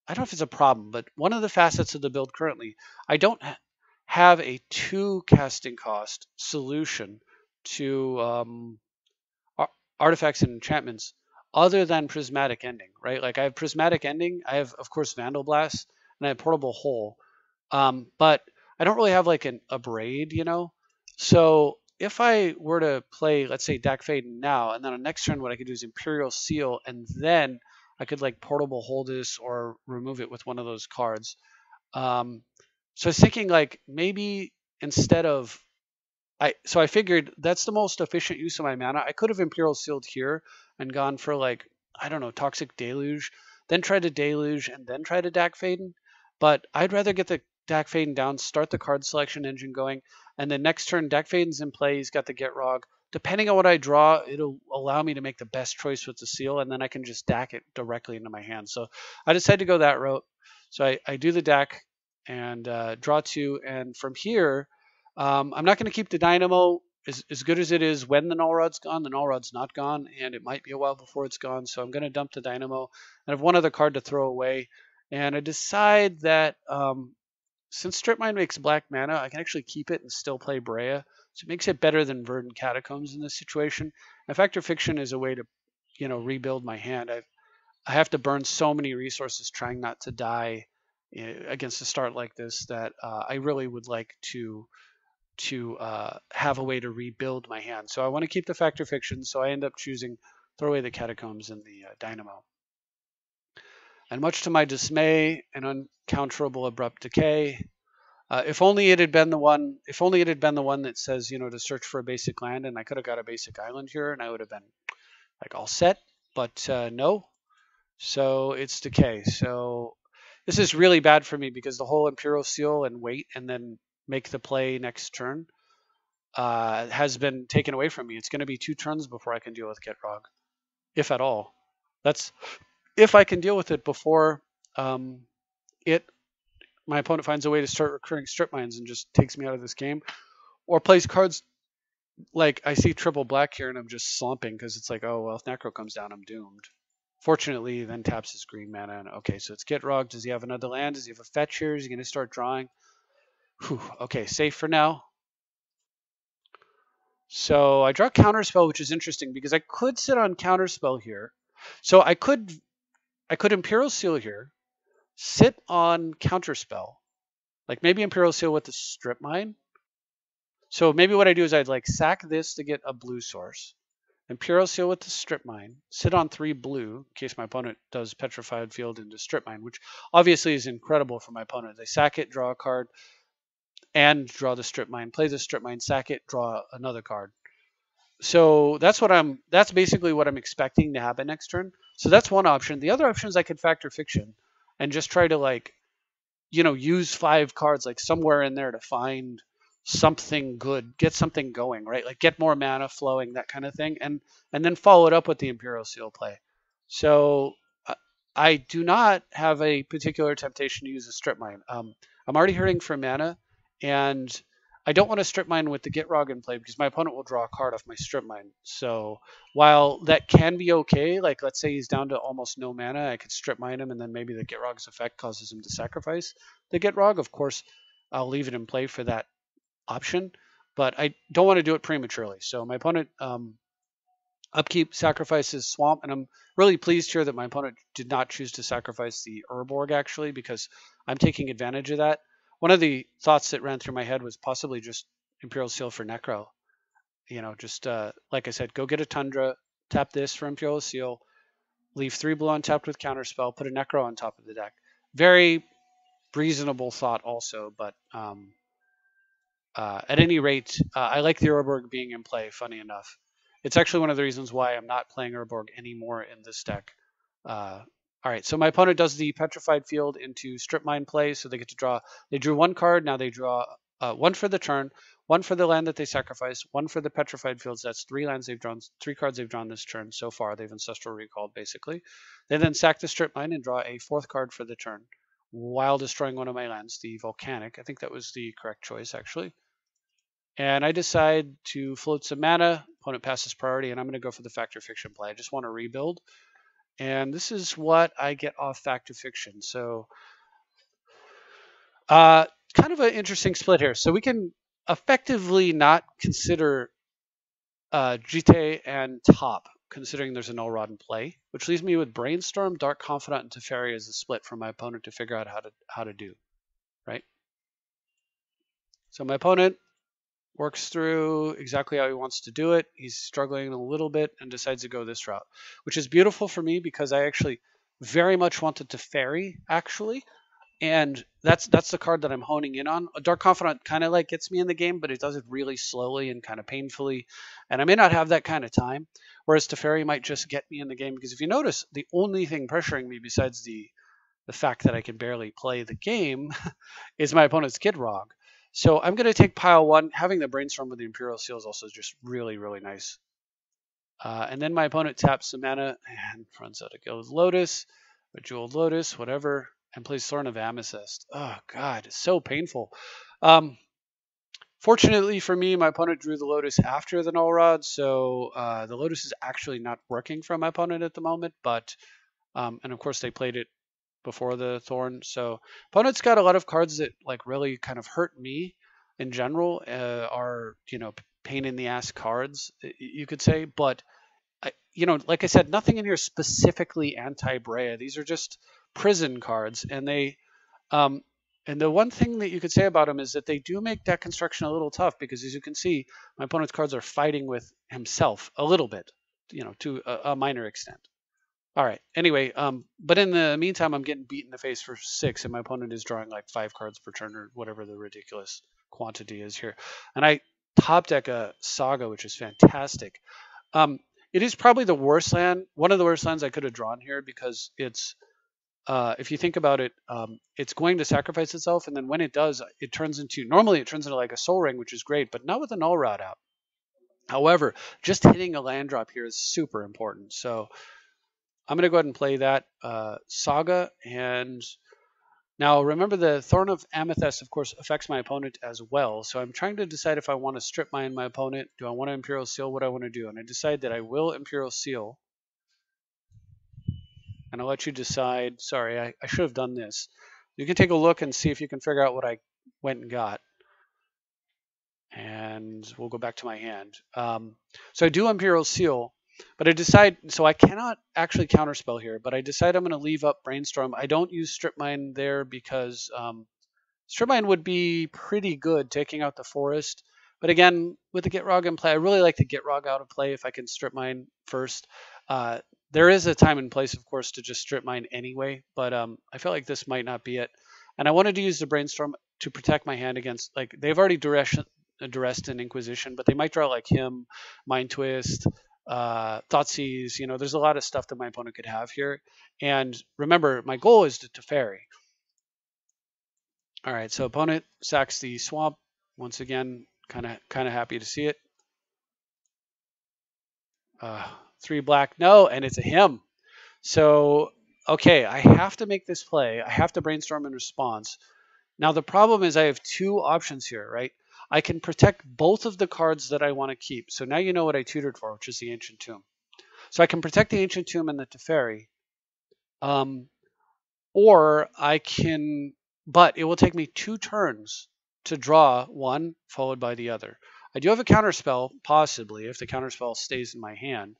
I don't know if it's a problem, but one of the facets of the build currently, I don't have a 2 casting cost solution to artifacts and enchantments other than Prismatic Ending, right? Like I have Prismatic Ending, I have, of course, Vandal Blast, and I have Portable Hole. But I don't really have like a braid, So if I were to play, let's say, Deck Fade now, and then on next turn, what I could do is Imperial Seal, and then I could like Portable Hold this or remove it with one of those cards. So I was thinking like maybe instead of so I figured that's the most efficient use of my mana. I could have Imperial Sealed here and gone for like, I don't know, Toxic Deluge, then try to Deluge and then try to Dack Faden. But I'd rather get the Dack Faden down, start the card selection engine going, and then next turn Dack Faden's in play, he's got the Gitrog. Depending on what I draw, it'll allow me to make the best choice with the seal, and then I can just Dack it directly into my hand. So I decided to go that route. So I do the Dack and draw 2, and from here, I'm not going to keep the Dynamo as good as it is when the Nullrod's gone. The Nullrod's not gone, and it might be a while before it's gone. So I'm going to dump the Dynamo and have one other card to throw away. And I decide that since Strip Mine makes black mana, I can actually keep it and still play Breya. So it makes it better than Verdant Catacombs in this situation. And Factor Fiction is a way to, rebuild my hand. I have to burn so many resources trying not to die against a start like this that I really would like to have a way to rebuild my hand. So I want to keep the Factor Fiction, so I end up choosing throw away the Catacombs and the Dynamo. And much to my dismay, an uncounterable Abrupt Decay. If only it had been the one that says, to search for a basic land, and I could have got a basic island here, and I would have been like all set. But no. So it's Decay. So this is really bad for me because the whole Imperial Seal and wait and then make the play next turn has been taken away from me. It's going to be 2 turns before I can deal with Gitrog, if at all. That's if I can deal with it before my opponent finds a way to start recurring Strip Mines and just takes me out of this game, or plays cards like I see triple black here and I'm just slumping because it's like, oh, well, if Necro comes down, I'm doomed. Fortunately, then taps his green mana. And okay, so it's Gitrog. Does he have another land? Does he have a fetch here? Is he going to start drawing? Whew, okay, safe for now. So I draw Counterspell, which is interesting because I could sit on Counterspell here. So I could Imperial Seal here, sit on Counterspell, like maybe Imperial Seal with the Strip Mine, So maybe what I do is I'd like sack this to get a blue source. Imperial Seal with the Strip Mine, sit on 3 blue in case my opponent does Petrified Field into Strip Mine, which obviously is incredible for my opponent. They sack it, draw a card, and draw the Strip Mine. Play the Strip Mine, sack it, draw another card. So that's basically what I'm expecting to happen next turn. So that's one option. The other option is I could factor Fiction and just try to like, use 5 cards like somewhere in there to find something good, get something going, right? Like get more mana flowing, that kind of thing, and then follow it up with the Imperial Seal play. So I do not have a particular temptation to use a Strip Mine. I'm already hurting for mana, and I don't want to Strip Mine with the Gitrog in play because my opponent will draw a card off my Strip Mine. So while that can be okay, like let's say he's down to almost no mana, I could Strip Mine him, and then maybe the Gitrog's effect causes him to sacrifice the Gitrog. Of course, I'll leave it in play for that option, but I don't want to do it prematurely. So my opponent upkeep sacrifices Swamp, and I'm really pleased here that my opponent did not choose to sacrifice the Urborg actually, because I'm taking advantage of that. One of the thoughts that ran through my head was possibly just Imperial Seal for Necro. Just like I said, go get a Tundra, tap this for Imperial Seal, leave 3 blue untapped with Counterspell, put a Necro on top of the deck. Very reasonable thought also, but at any rate, I like the Urborg being in play, funny enough. It's actually one of the reasons why I'm not playing Urborg anymore in this deck. All right, so my opponent does the Petrified Field into Strip Mine play, so they get to draw. They drew 1 card, now they draw 1 for the turn, 1 for the land that they sacrificed, 1 for the Petrified Fields. That's 3 lands they've drawn, 3 cards they've drawn this turn so far. They've Ancestral Recalled, basically. They then sack the Strip Mine and draw a 4th card for the turn, while destroying one of my lands, the Volcanic. I think that was the correct choice, actually. And I decide to float some mana. Opponent passes priority, and I'm going to go for the Factor Fiction play. I just want to rebuild. And this is what I get off Factor Fiction. So kind of an interesting split here. So we can effectively not consider GT and Top, considering there's a Null Rod in play, which leaves me with Brainstorm, Dark Confidant, and Teferi as a split for my opponent to figure out how to do, right? So my opponent works through exactly how he wants to do it. He's struggling a little bit and decides to go this route, which is beautiful for me because I actually very much wanted to Teferi, actually. And that's the card that I'm honing in on. A Dark Confidant kind of like gets me in the game, but it does it really slowly and kind of painfully. And I may not have that kind of time. Whereas Teferi might just get me in the game, because if you notice, the only thing pressuring me besides the fact that I can barely play the game is my opponent's Gitrog. So I'm going to take pile 1. Having the Brainstorm with the Imperial Seal is also just really, really nice. And then my opponent taps some mana and runs out of Gilded Lotus, or Jeweled Lotus, whatever, and plays Thorn of Amethyst. Oh, God, it's so painful. Fortunately for me, my opponent drew the Lotus after the Null Rod, so the Lotus is actually not working for my opponent at the moment, but, and of course they played it before the Thorn. So opponent's got a lot of cards that like really kind of hurt me in general, are, pain in the ass cards, you could say. But, like I said, nothing in here is specifically anti-Breya. These are just prison cards. And they, and the one thing that you could say about them is that they do make deck construction a little tough, because as you can see, my opponent's cards are fighting with himself a little bit, to a minor extent. All right. Anyway, but in the meantime, I'm getting beat in the face for 6, and my opponent is drawing like 5 cards per turn, or whatever the ridiculous quantity is here. And I top deck a Saga, which is fantastic. It is probably the worst land, one of the worst lands I could have drawn here, because it's, if you think about it, it's going to sacrifice itself, and then when it does, normally it turns into like a Soul Ring, which is great, but not with a Null Rod out. However, just hitting a land drop here is super important. So I'm going to go ahead and play that Saga. And now remember, the Thorn of Amethyst, of course, affects my opponent as well. So I'm trying to decide if I want to Strip Mine my opponent. Do I want to Imperial Seal? What do I want to do? And I decide that I will Imperial Seal. And I'll let you decide. Sorry, I should have done this. You can take a look and see if you can figure out what I went and got. And we'll go back to my hand. So I do Imperial Seal. But I decide, so I cannot actually counterspell here, but I decide I'm going to leave up Brainstorm. I don't use Strip Mine there because Strip Mine would be pretty good taking out the forest, But again, with the Gitrog in play, I really like the Gitrog out of play if I can strip mine first. There is a time and place, of course, to just strip mine anyway, but I feel like this might not be it. And I wanted to use the Brainstorm to protect my hand against, like, they've already duressed an Inquisition, but they might draw like him, Mind Twist, Thoughtseize. You know, there's a lot of stuff that my opponent could have here. And remember, my goal is to Teferi. All right, so opponent sacks the swamp. Once again, kind of happy to see it. 3 black, no, and it's a him. So, okay, I have to make this play. I have to Brainstorm in response. Now, the problem is I have 2 options here, right? I can protect both of the cards that I want to keep. So now you know what I tutored for, which is the Ancient Tomb. So I can protect the Ancient Tomb and the Teferi. Or I can, but it will take me 2 turns to draw one followed by the other. I do have a counterspell, possibly, if the counterspell stays in my hand.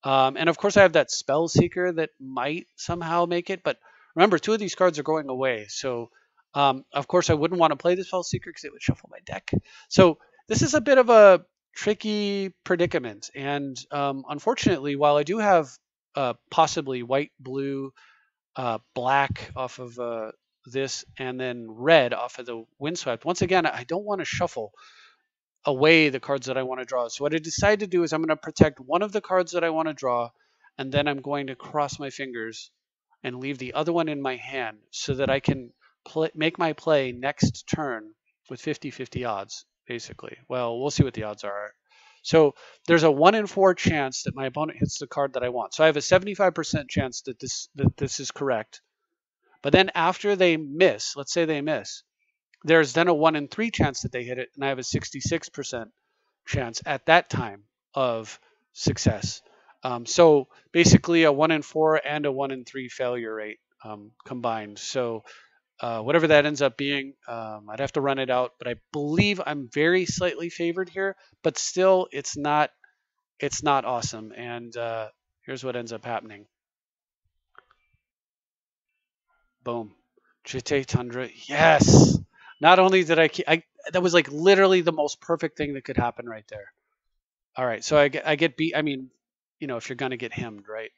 And of course I have that Spell Seeker that might somehow make it, but remember, 2 of these cards are going away. So of course I wouldn't want to play the Spell Seeker because it would shuffle my deck. So this is a bit of a tricky predicament. And unfortunately, while I do have possibly white, blue, black off of this, and then red off of the Windswept, once again, I don't want to shuffle away the cards that I want to draw. So what I decided to do is I'm going to protect one of the cards that I want to draw, and then I'm going to cross my fingers and leave the other one in my hand so that I can make my play next turn with 50-50 odds, basically. Well, we'll see what the odds are. So there's a 1 in 4 chance that my opponent hits the card that I want. So I have a 75% chance that this is correct. But then after they miss, let's say they miss, there's then a 1 in 3 chance that they hit it, and I have a 66% chance at that time of success. So basically a 1 in 4 and a 1 in 3 failure rate combined. So whatever that ends up being, I'd have to run it out, but I believe I'm very slightly favored here, but still it's not awesome. And here's what ends up happening. Boom. Chite Tundra. Yes. Not only did I that was like literally the most perfect thing that could happen right there. All right, so I get beat. I mean, you know, if you're gonna get hemmed, right?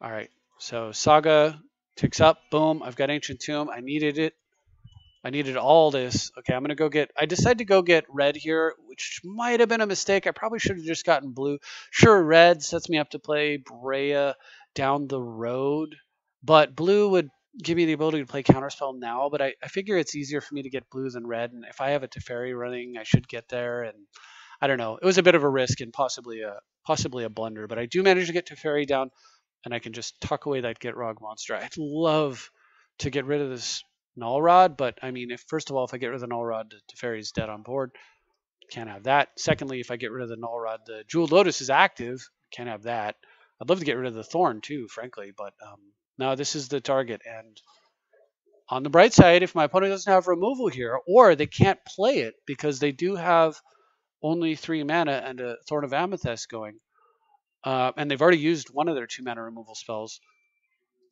All right, so Saga ticks up. Boom, I've got Ancient Tomb. I needed it. I needed all this. Okay, I'm gonna go get. I decided to go get red here, which might have been a mistake. I probably should have just gotten blue. Sure, red sets me up to play Breya down the road, but blue would give me the ability to play Counterspell now, but I figure it's easier for me to get blue than red, and if I have a Teferi running, I should get there, and I don't know. It was a bit of a risk and possibly a blunder, but I do manage to get Teferi down, and I can just tuck away that Gitrog monster. I'd love to get rid of this Null Rod, but I mean, first of all, if I get rid of the Null Rod, the Teferi's dead on board. Can't have that. Secondly, if I get rid of the Null Rod, the Jeweled Lotus is active. Can't have that. I'd love to get rid of the Thorn too, frankly, but no, this is the target. And on the bright side, if my opponent doesn't have removal here, or they can't play it because they do have only 3 mana and a Thorn of Amethyst going, and they've already used one of their 2 mana removal spells,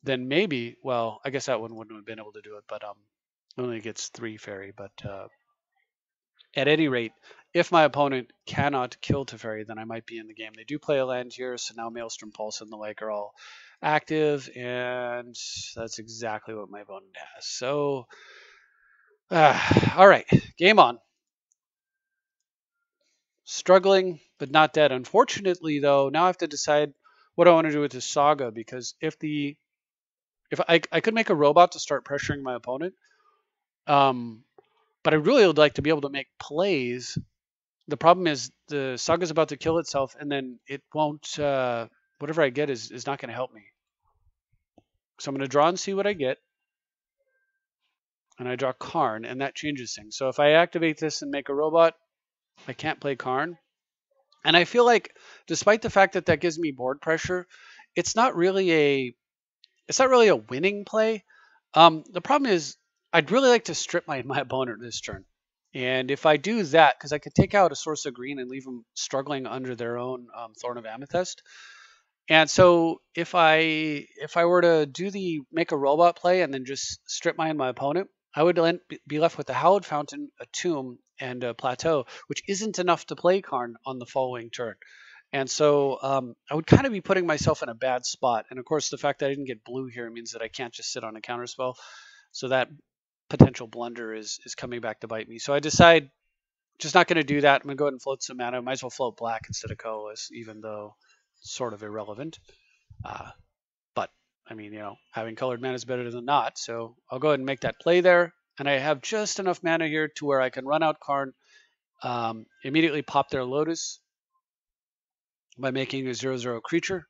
then maybe, well, I guess that one wouldn't have been able to do it, but only gets 3 fairy. But at any rate, if my opponent cannot kill Teferi, then I might be in the game. They do play a land here, so now Maelstrom Pulse and the like are all active, and that's exactly what my opponent has. So, all right, game on. Struggling, but not dead. Unfortunately, though, now I have to decide what I want to do with this Saga, because if I could make a robot to start pressuring my opponent, but I really would like to be able to make plays. The problem is the Saga's about to kill itself, and then it won't. Whatever I get is not going to help me. So I'm going to draw and see what I get, and I draw Karn, and that changes things. So if I activate this and make a robot, I can't play Karn. And I feel like, despite the fact that that gives me board pressure, it's not really a winning play. The problem is, I'd really like to strip my opponent this turn. And if I do that, because I could take out a Source of Green and leave them struggling under their own Thorn of Amethyst. And so if I were to do make a robot play and then just strip my opponent, I would be left with a Hallowed Fountain, a Tomb, and a Plateau, which isn't enough to play Karn on the following turn. And so I would kind of be putting myself in a bad spot. And of course, the fact that I didn't get blue here means that I can't just sit on a counterspell. So that potential blunder is coming back to bite me. So I decide just not going to do that. I'm going to go ahead and float some mana. Might as well float black instead of colorless, even though it's sort of irrelevant. But I mean, you know, having colored mana is better than not. So I'll go ahead and make that play there. And I have just enough mana here to where I can run out Karn, immediately pop their Lotus by making a 0/0 creature,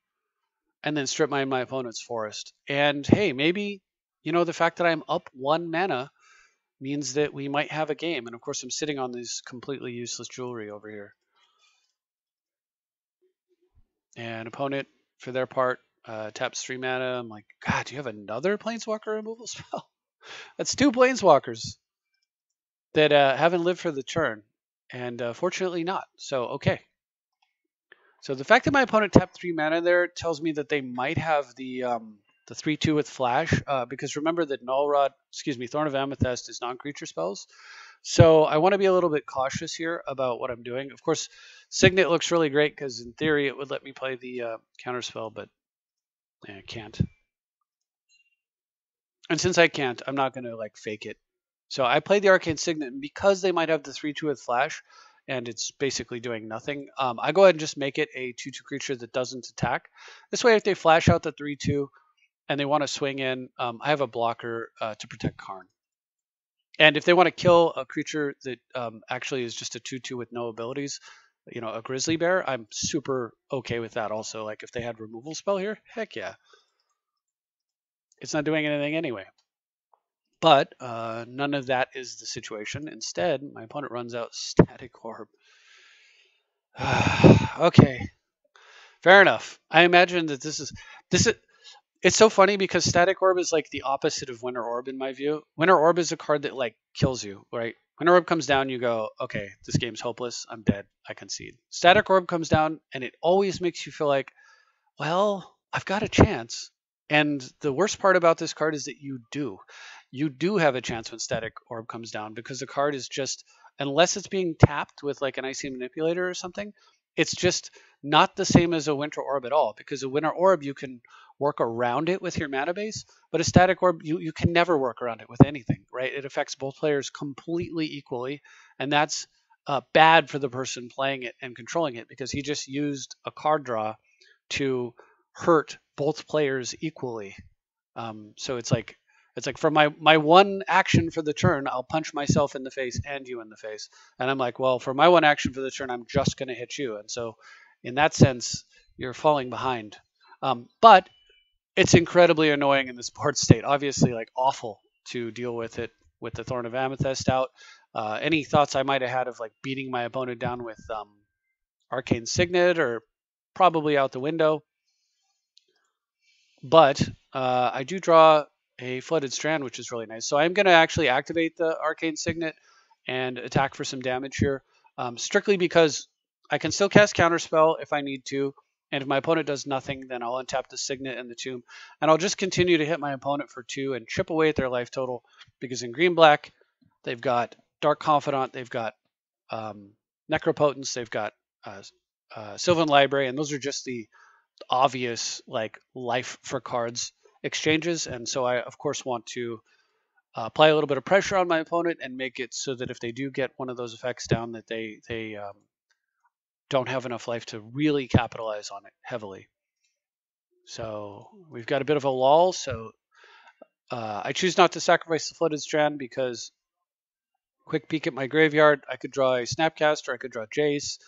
and then strip mine my opponent's forest. And hey, maybe, you know, the fact that I'm up 1 mana means that we might have a game. And of course, I'm sitting on this completely useless jewelry over here. And opponent, for their part, taps 3 mana. I'm like, God, do you have another Planeswalker removal spell? That's 2 Planeswalkers that haven't lived for the turn. And fortunately not. So, okay. So the fact that my opponent tapped 3 mana there tells me that they might have the 3/2 with Flash, because remember that Thorn of Amethyst is non-creature spells. So I want to be a little bit cautious here about what I'm doing. Of course, Signet looks really great because in theory it would let me play the counterspell, but I can't. And since I can't, I'm not going to like fake it. So I played the Arcane Signet, and because they might have the 3/2 with Flash, and it's basically doing nothing, I go ahead and just make it a 2/2 creature that doesn't attack. This way, if they flash out the 3/2 and they want to swing in, I have a blocker to protect Karn. And if they want to kill a creature that actually is just a 2/2 with no abilities, you know, a Grizzly Bear, I'm super okay with that also. Like if they had removal spell here, heck yeah. It's not doing anything anyway. But none of that is the situation. Instead, my opponent runs out Static Orb. Okay, fair enough. I imagine that this is it's so funny because Static Orb is like the opposite of Winter Orb in my view. Winter Orb is a card that like kills you, right? Winter Orb comes down, you go, okay, this game's hopeless. I'm dead. I concede. Static Orb comes down, and it always makes you feel like, well, I've got a chance. And the worst part about this card is that you do. You do have a chance when Static Orb comes down because the card is just, unless it's being tapped with like an Icy Manipulator or something, it's just not the same as a Winter Orb at all. Because a Winter Orb, you can work around it with your mana base, but a Static Orb, you can never work around it with anything, right? It affects both players completely equally, and that's bad for the person playing it and controlling it because he just used a card draw to hurt both players equally. So it's like for my one action for the turn, I'll punch myself in the face and you in the face. And I'm like, well, for my one action for the turn, I'm just going to hit you. And so in that sense, you're falling behind. But it's incredibly annoying in this board state. Obviously, like awful to deal with it with the Thorn of Amethyst out. Any thoughts I might have had of like beating my opponent down with Arcane Signet are probably out the window. But I do draw a Flooded Strand, which is really nice. So I'm going to actually activate the Arcane Signet and attack for some damage here, strictly because I can still cast Counterspell if I need to. And if my opponent does nothing, then I'll untap the Signet and the Tomb. And I'll just continue to hit my opponent for 2 and chip away at their life total. Because in green-black, they've got Dark Confidant, they've got Necropotence, they've got Sylvan Library, and those are just the obvious like life for cards exchanges. And so I, of course, want to apply a little bit of pressure on my opponent and make it so that if they do get one of those effects down, that they don't have enough life to really capitalize on it heavily. So we've got a bit of a lull. So I choose not to sacrifice the Flooded Strand because quick peek at my graveyard, I could draw a Snapcaster, I could draw Jace.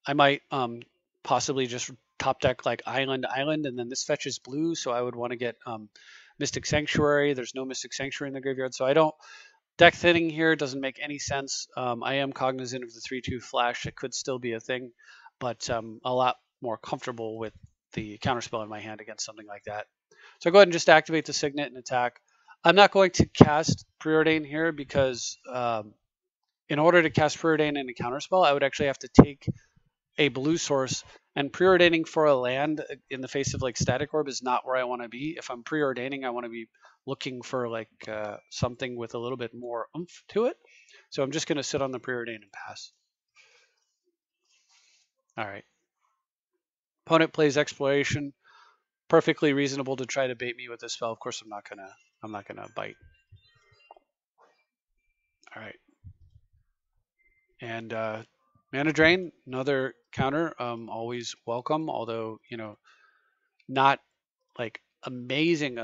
I might possibly just top deck like Island, and then this fetches blue, so I would want to get Mystic Sanctuary. There's no Mystic Sanctuary in the graveyard, so I don't. Deck thinning here doesn't make any sense. I am cognizant of the 3/2 flash. It could still be a thing, but I'm a lot more comfortable with the counterspell in my hand against something like that. So I go ahead and just activate the Signet and attack. I'm not going to cast Preordain here because in order to cast Preordain in a counterspell, I would actually have to take a blue source, and preordaining for a land in the face of like Static Orb is not where I want to be. If I'm preordaining, I want to be looking for like something with a little bit more oomph to it. So I'm just going to sit on the preordain and pass. All right. Opponent plays Exploration. Perfectly reasonable to try to bait me with this spell. Of course, I'm not gonna bite. All right. And Mana Drain, another counter, always welcome. Although not like amazing,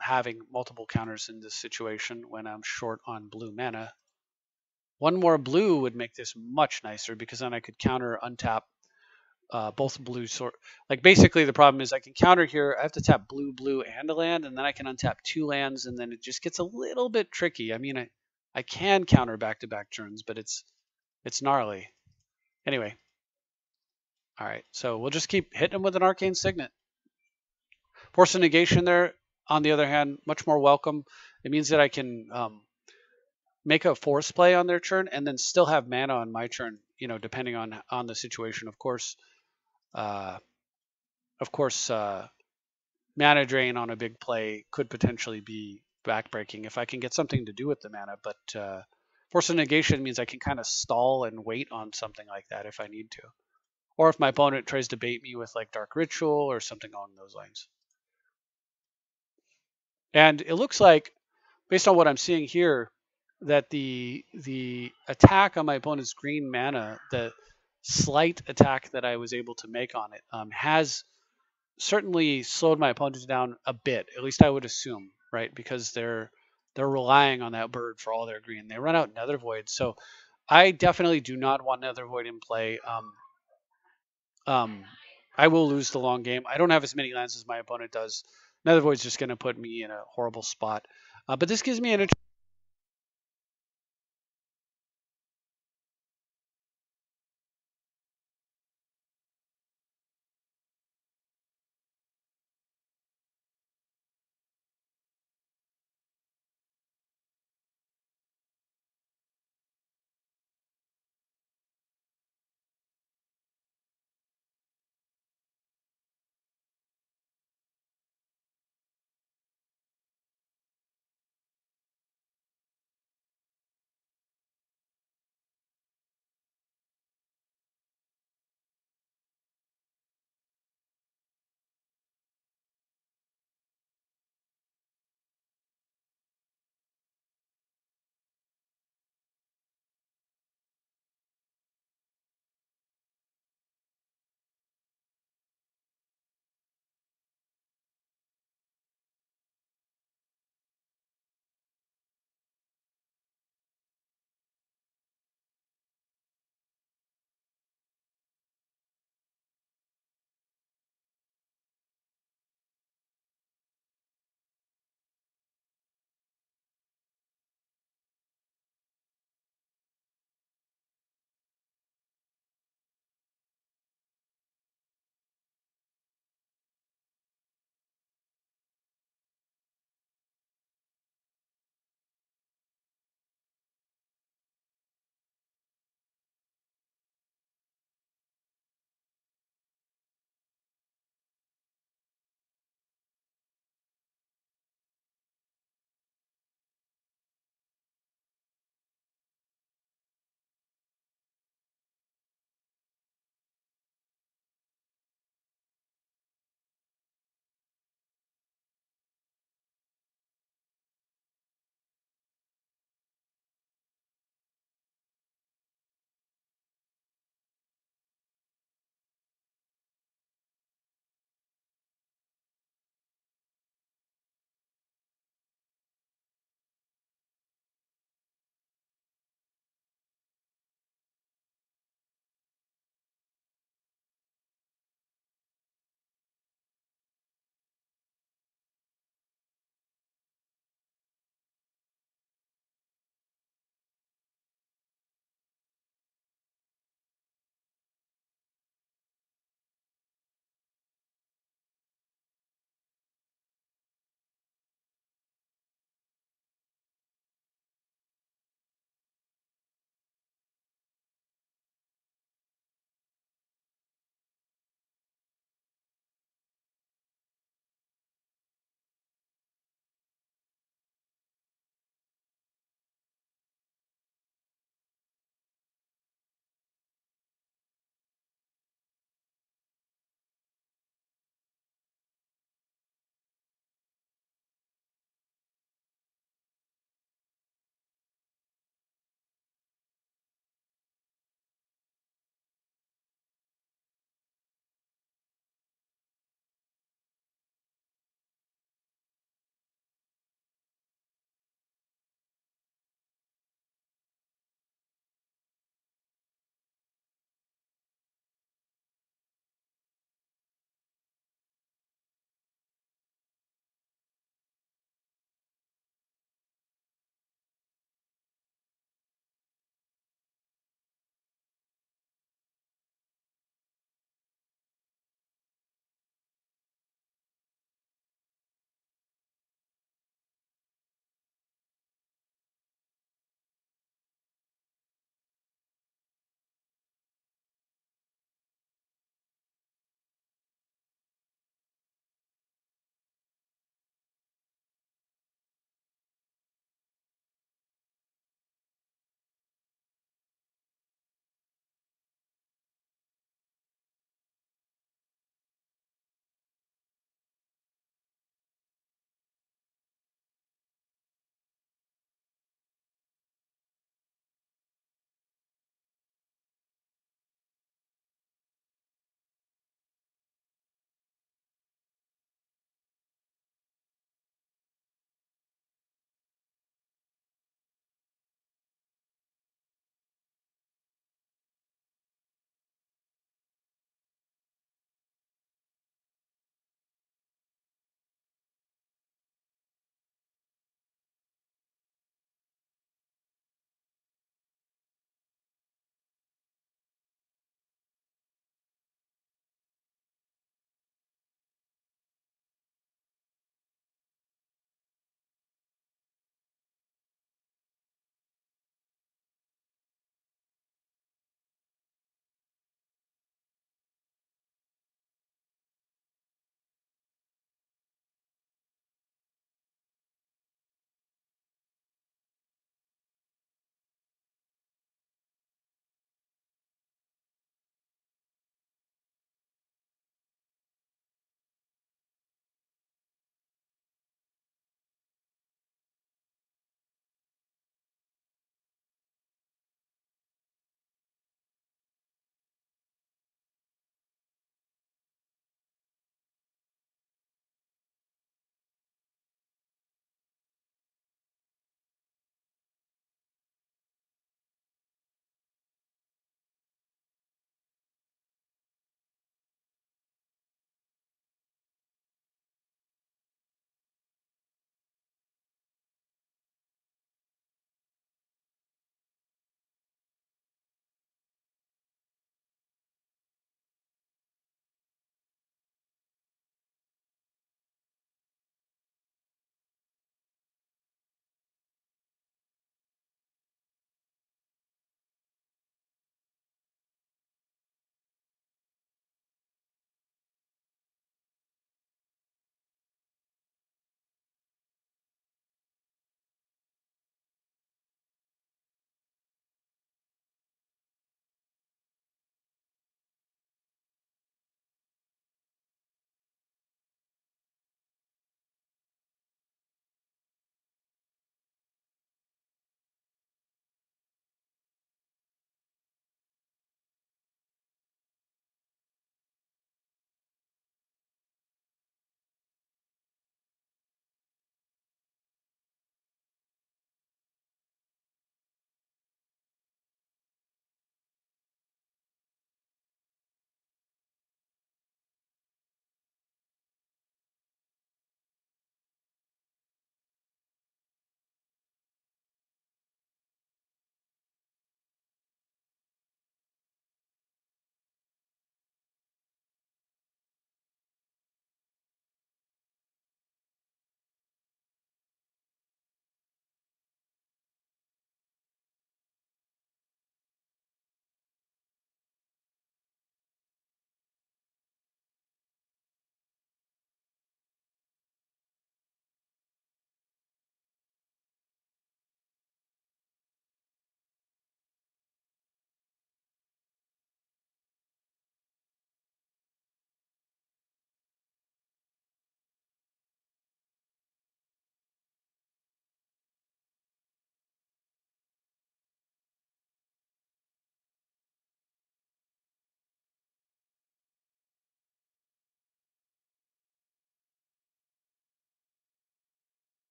having multiple counters in this situation when I'm short on blue mana. One more blue would make this much nicer because then I could counter untap both blue sort. Like basically the problem is I can counter here. I have to tap blue, and a land, and then I can untap 2 lands, and then it just gets a little bit tricky. I mean, I can counter back-to-back turns, but it's gnarly. Anyway, all right. So we'll just keep hitting them with an Arcane Signet. Force of Negation there, on the other hand, much more welcome. It means that I can make a force play on their turn and then still have mana on my turn, depending on the situation. Of course, mana drain on a big play could potentially be backbreaking if I can get something to do with the mana, but Force of Negation means I can kind of stall and wait on something like that if I need to. Or if my opponent tries to bait me with like Dark Ritual or something along those lines. And it looks like, based on what I'm seeing here, that the attack on my opponent's green mana, the slight attack that I was able to make on it, has certainly slowed my opponent down a bit. At least I would assume, right? Because they're relying on that bird for all their green. They run out Nether Void, so I definitely do not want Nether Void in play. I will lose the long game. I don't have as many lands as my opponent does. Nether Void's just going to put me in a horrible spot. But this gives me an